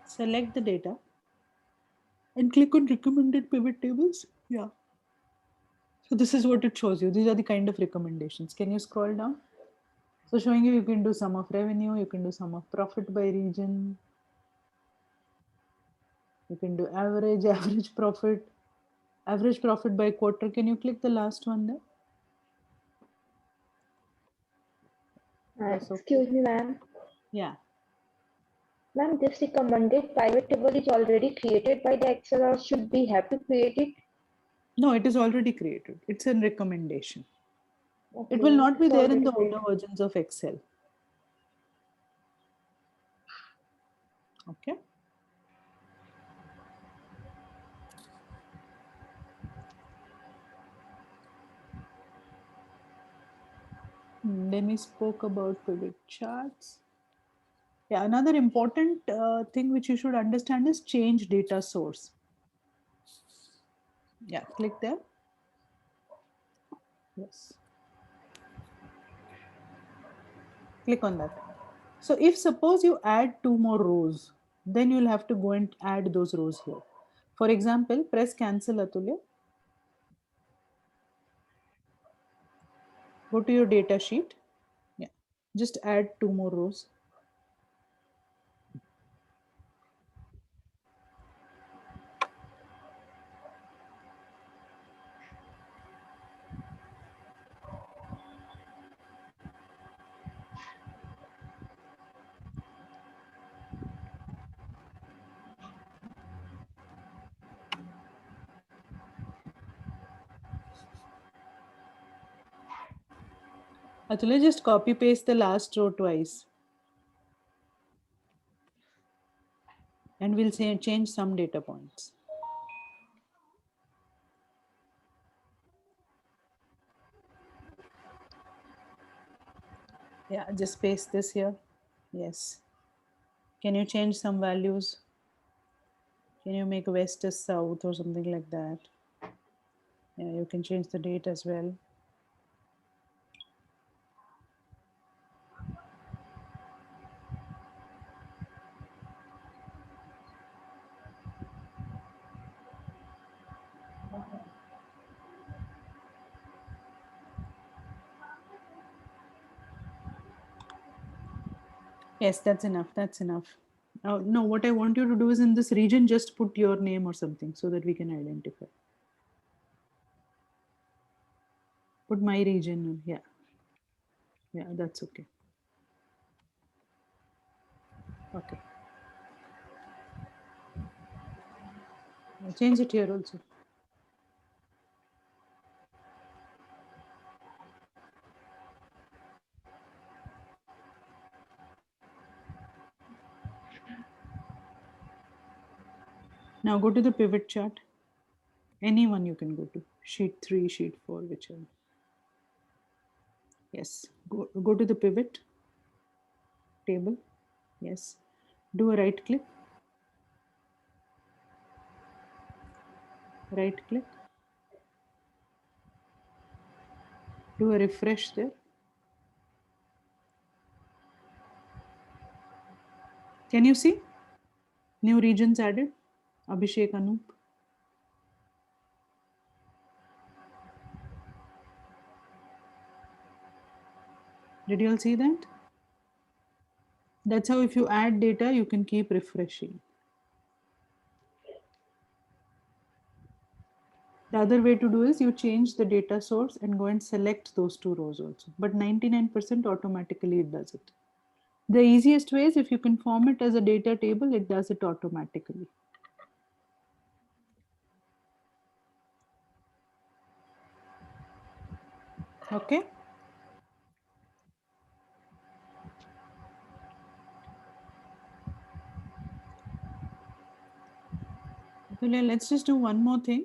Select the data and click on recommended pivot tables. Yeah. So this is what it shows you. These are the kind of recommendations. Can you scroll down? So showing you can do sum of revenue, you can do sum of profit by region, you can do average, average profit by quarter. Can you click the last one there? That's okay. Excuse me, ma'am. Yeah. Ma'am, this recommended pivot table is already created by the Excel, or should we have to create it? No, it is already created. It's a recommendation. Okay, It will not be it's there in the already older versions of Excel. Okay. Then we spoke about pivot charts. Yeah, another important thing which you should understand is change data source. Yeah, click there. Yes. Click on that. So if suppose you add 2 more rows, then you'll have to go and add those rows here. For example, press cancel, Atulya. Go to your data sheet. Yeah, just add 2 more rows. Atulya, just copy paste the last row twice. And we'll say change some data points. Yeah, just paste this here. Yes. Can you change some values? Can you make west as south or something like that? Yeah, you can change the date as well. Yes, that's enough. That's enough. No, what I want you to do is in this region, just put your name or something so that we can identify. Put my region. Yeah. Yeah, that's okay. Okay. I'll change it here also. Now go to the pivot chart. Anyone you can go to. Sheet 3, sheet 4, whichever. Yes. Go to the pivot table. Yes. Do a right click. Right click. Do a refresh there. Can you see? New regions added. Abhishek, Anup. Did you all see that? That's how if you add data, you can keep refreshing. The other way to do is you change the data source and go and select those 2 rows also. But 99% automatically it does it. The easiest way is if you can form it as a data table, it does it automatically. Okay. Let's just do one more thing.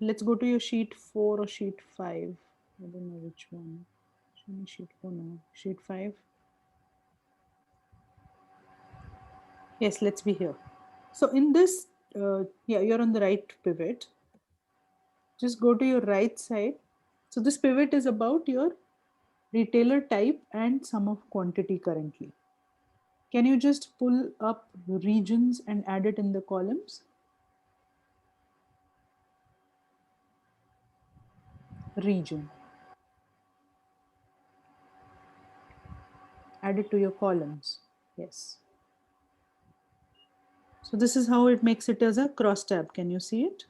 Let's go to your sheet 4 or sheet 5. I don't know which one. Show me sheet 4 now. Sheet 5. Yes, let's be here. So in this, yeah, you're on the right pivot. Just go to your right side. So this pivot is about your retailer type and sum of quantity currently. Can you just pull up regions and add it in the columns? Region. Add it to your columns. Yes. So this is how it makes it as a cross tab. Can you see it?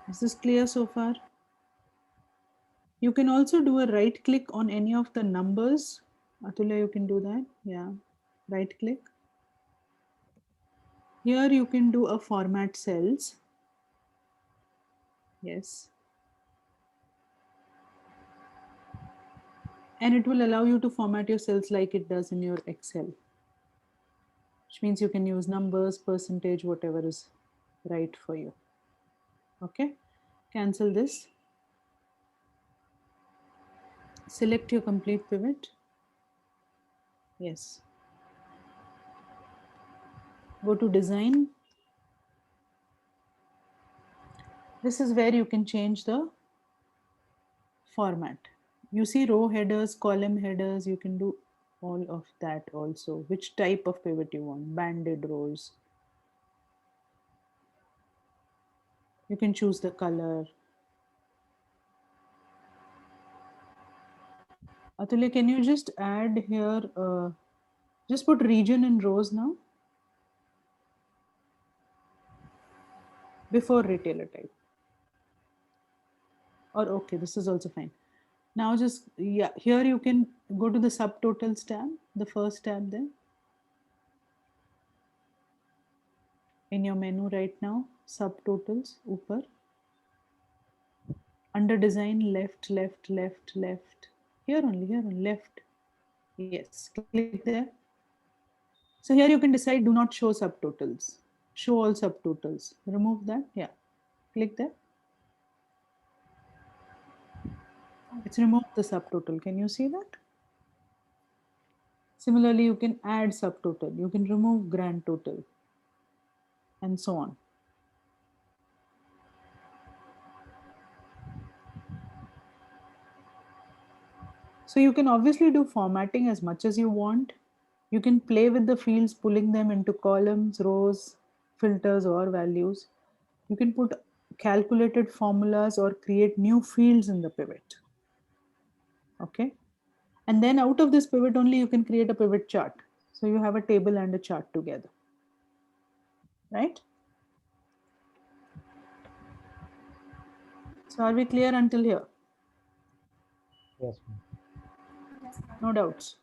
Is this clear so far? You can also do a right click on any of the numbers. Atulya, you can do that. Yeah. Right click. Here you can do a format cells. Yes. And it will allow you to format your cells like it does in your Excel. Which means you can use numbers, percentage, whatever is right for you. Okay. Cancel this. Select your complete pivot. Yes. Go to design. This is where you can change the format. You see row headers, column headers, you can do all of that also. Which type of pivot you want, banded rows. You can choose the color. Atulya, can you just add here, just put region in rows now. Before retailer type. Or okay, this is also fine. Now just, yeah, here you can go to the subtotals tab, the first tab there. In your menu right now, subtotals, upper. Under design, left, left, left, left. Here on left. Yes, click there. So here you can decide do not show subtotals. Show all subtotals. Remove that, yeah. Click there. It's removed the subtotal. Can you see that? Similarly, you can add subtotal. You can remove grand total and so on. So you can obviously do formatting as much as you want. You can play with the fields, pulling them into columns, rows, filters, or values. You can put calculated formulas or create new fields in the pivot. Okay. And then out of this pivot only, you can create a pivot chart. So you have a table and a chart together. Right? So are we clear until here? Yes. No doubts.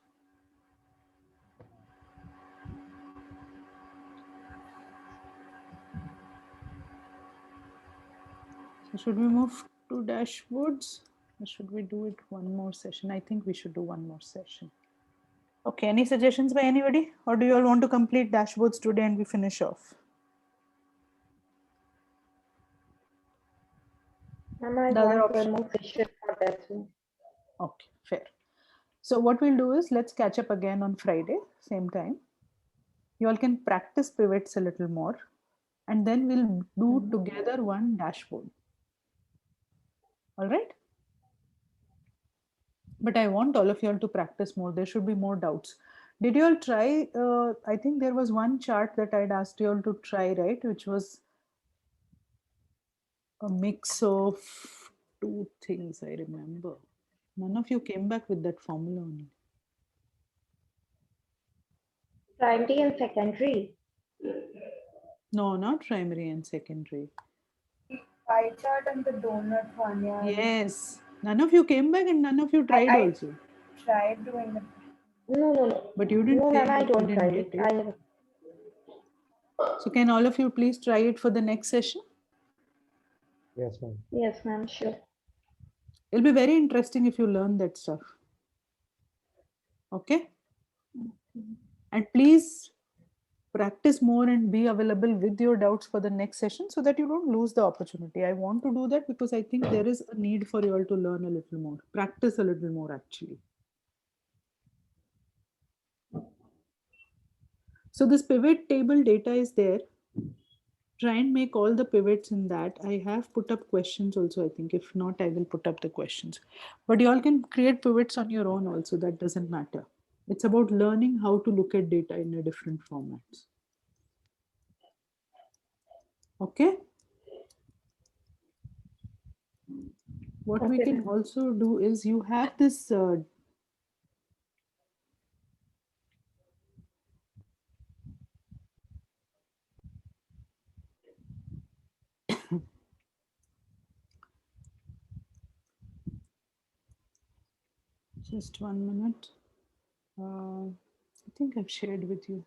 So should we move to dashboards? Or should we do it one more session? I think we should do one more session. Okay, any suggestions by anybody? Or do you all want to complete dashboards today and we finish off? Ma'am, I The other want option. one more session for that one. Okay, fair. So what we'll do is let's catch up again on Friday, same time. You all can practice pivots a little more and then we'll do together one dashboard. All right. But I want all of you all to practice more. There should be more doubts. Did you all try? I think there was one chart that I'd asked you all to try, right? Which was a mix of two things, I remember. None of you came back with that formula only. Primary and secondary. No, not primary and secondary. Pie chart and the donut one, yeah. Yes. None of you came back and none of you tried I also. tried doing it. No. But you didn't No, say ma'am, I you don't didn't try get it. So can all of you please try it for the next session? Yes, ma'am. Yes, ma'am, sure. It'll be very interesting if you learn that stuff. Okay. And please practice more and be available with your doubts for the next session so that you don't lose the opportunity. I want to do that because I think there is a need for you all to learn a little more, practice a little more actually. So this pivot table data is there. Try and make all the pivots in that. I have put up questions also, I think. If not, I will put up the questions. But you all can create pivots on your own also. That doesn't matter. It's about learning how to look at data in a different formats. Okay. What we can also do is you have this just 1 minute. I think I've shared with you.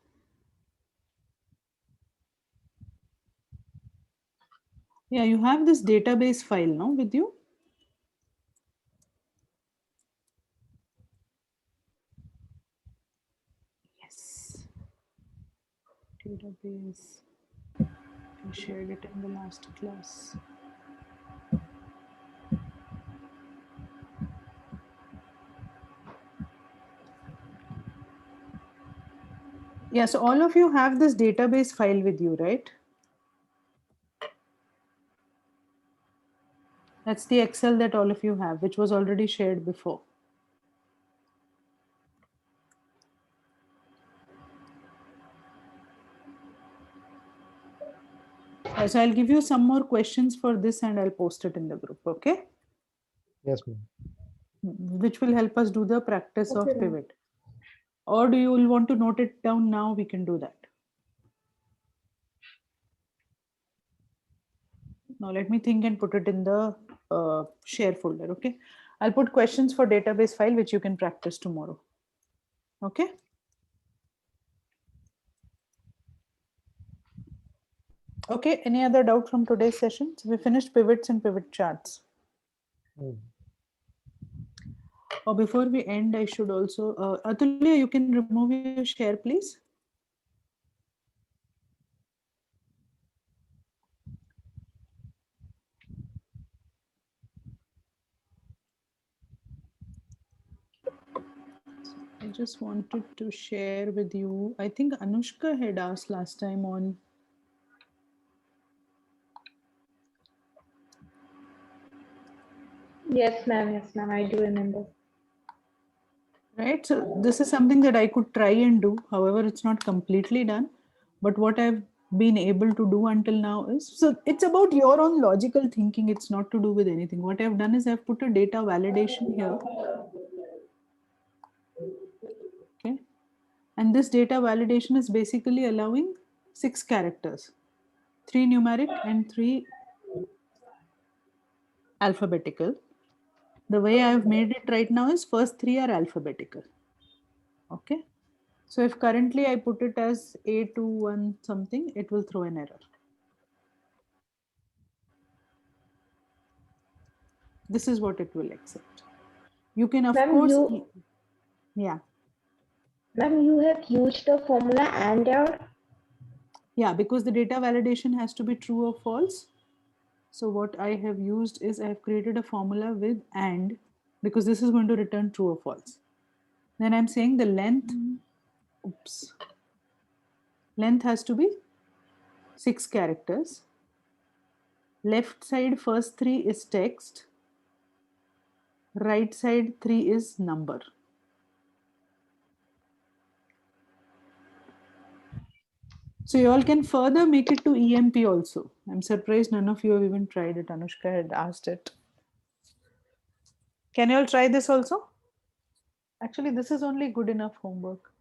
Yeah, you have this database file now with you. Yes. Database. I shared it in the last class. Yeah, so all of you have this database file with you, right? That's the Excel that all of you have, which was already shared before. So I'll give you some more questions for this and I'll post it in the group, okay? Yes, ma'am. Which will help us do the practice of pivot. Or do you want to note it down now? We can do that. Now let me think and put it in the share folder, okay? I'll put questions for database file, which you can practice tomorrow. Okay? Okay, any other doubt from today's session? So we finished pivots and pivot charts. Or before we end, I should also, Atulya, you can remove your share, please. I just wanted to share with you, I think Anushka had asked last time on Yes, ma'am, I do remember. right? So this is something that I could try and do. However, it's not completely done. But what I've been able to do until now is, so it's about your own logical thinking. It's not to do with anything. What I've done is I've put a data validation here. Okay. And this data validation is basically allowing 6 characters, 3 numeric and 3 alphabetical. The way I've made it right now is first 3 are alphabetical. Okay. So if currently I put it as A21 something, it will throw an error. This is what it will accept. You can of course, yeah. Ma'am, you have used the formula and error? Yeah, because the data validation has to be true or false. So what I have used is I have created a formula with and, because this is going to return true or false. Then I'm saying the length, length has to be 6 characters. Left side first 3 is text. Right side 3 is number. So you all can further make it to EMP also. I'm surprised none of you have even tried it. Anushka had asked it. Can you all try this also? Actually, this is only good enough homework.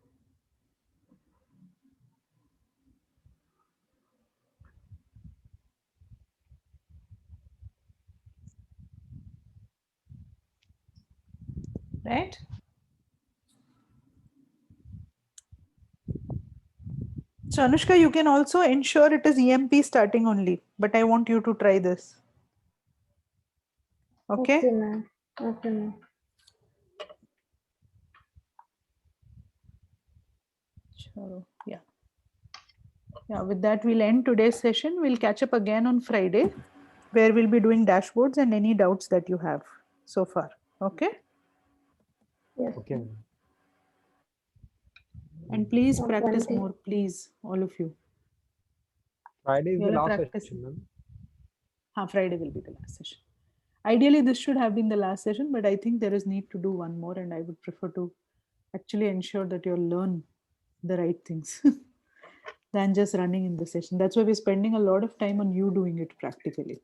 Right? So Anushka, you can also ensure it is EMP starting only, but I want you to try this. Okay? Okay, ma'am. Okay, ma'am. Chalo, yeah. Yeah, with that, we'll end today's session. We'll catch up again on Friday, where we'll be doing dashboards and any doubts that you have so far. Okay. Yes. Okay, ma'am. And please On practice 20. more, please, all of you. Friday is You the all are last practicing. session, ma'am. Friday will be the last session. Ideally, this should have been the last session, but I think there is need to do one more, and I would prefer to actually ensure that you learn the right things than just running in the session. That's why we're spending a lot of time on you doing it practically.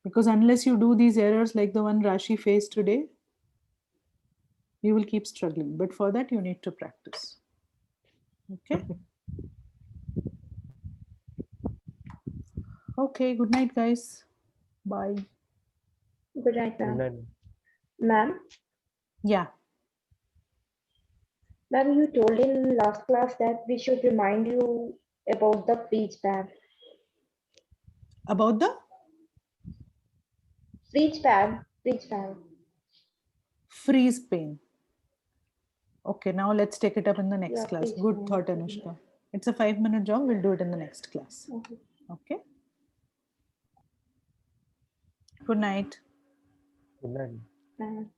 Because unless you do these errors like the one Rashi faced today, you will keep struggling. But for that, you need to practice. Okay. Okay. Good night, guys. Bye. Good night, Good ma'am. night. Ma'am, Yeah. ma'am, you told in last class that we should remind you about the freeze pad. About the Freeze pad. Freeze pad. freeze pain. Okay, now let's take it up in the next Yeah, class. freeze Good pad. thought, Anushka. It's a 5-minute job. We'll do it in the next class. Okay. Okay. Good night. Good night. Ma'am.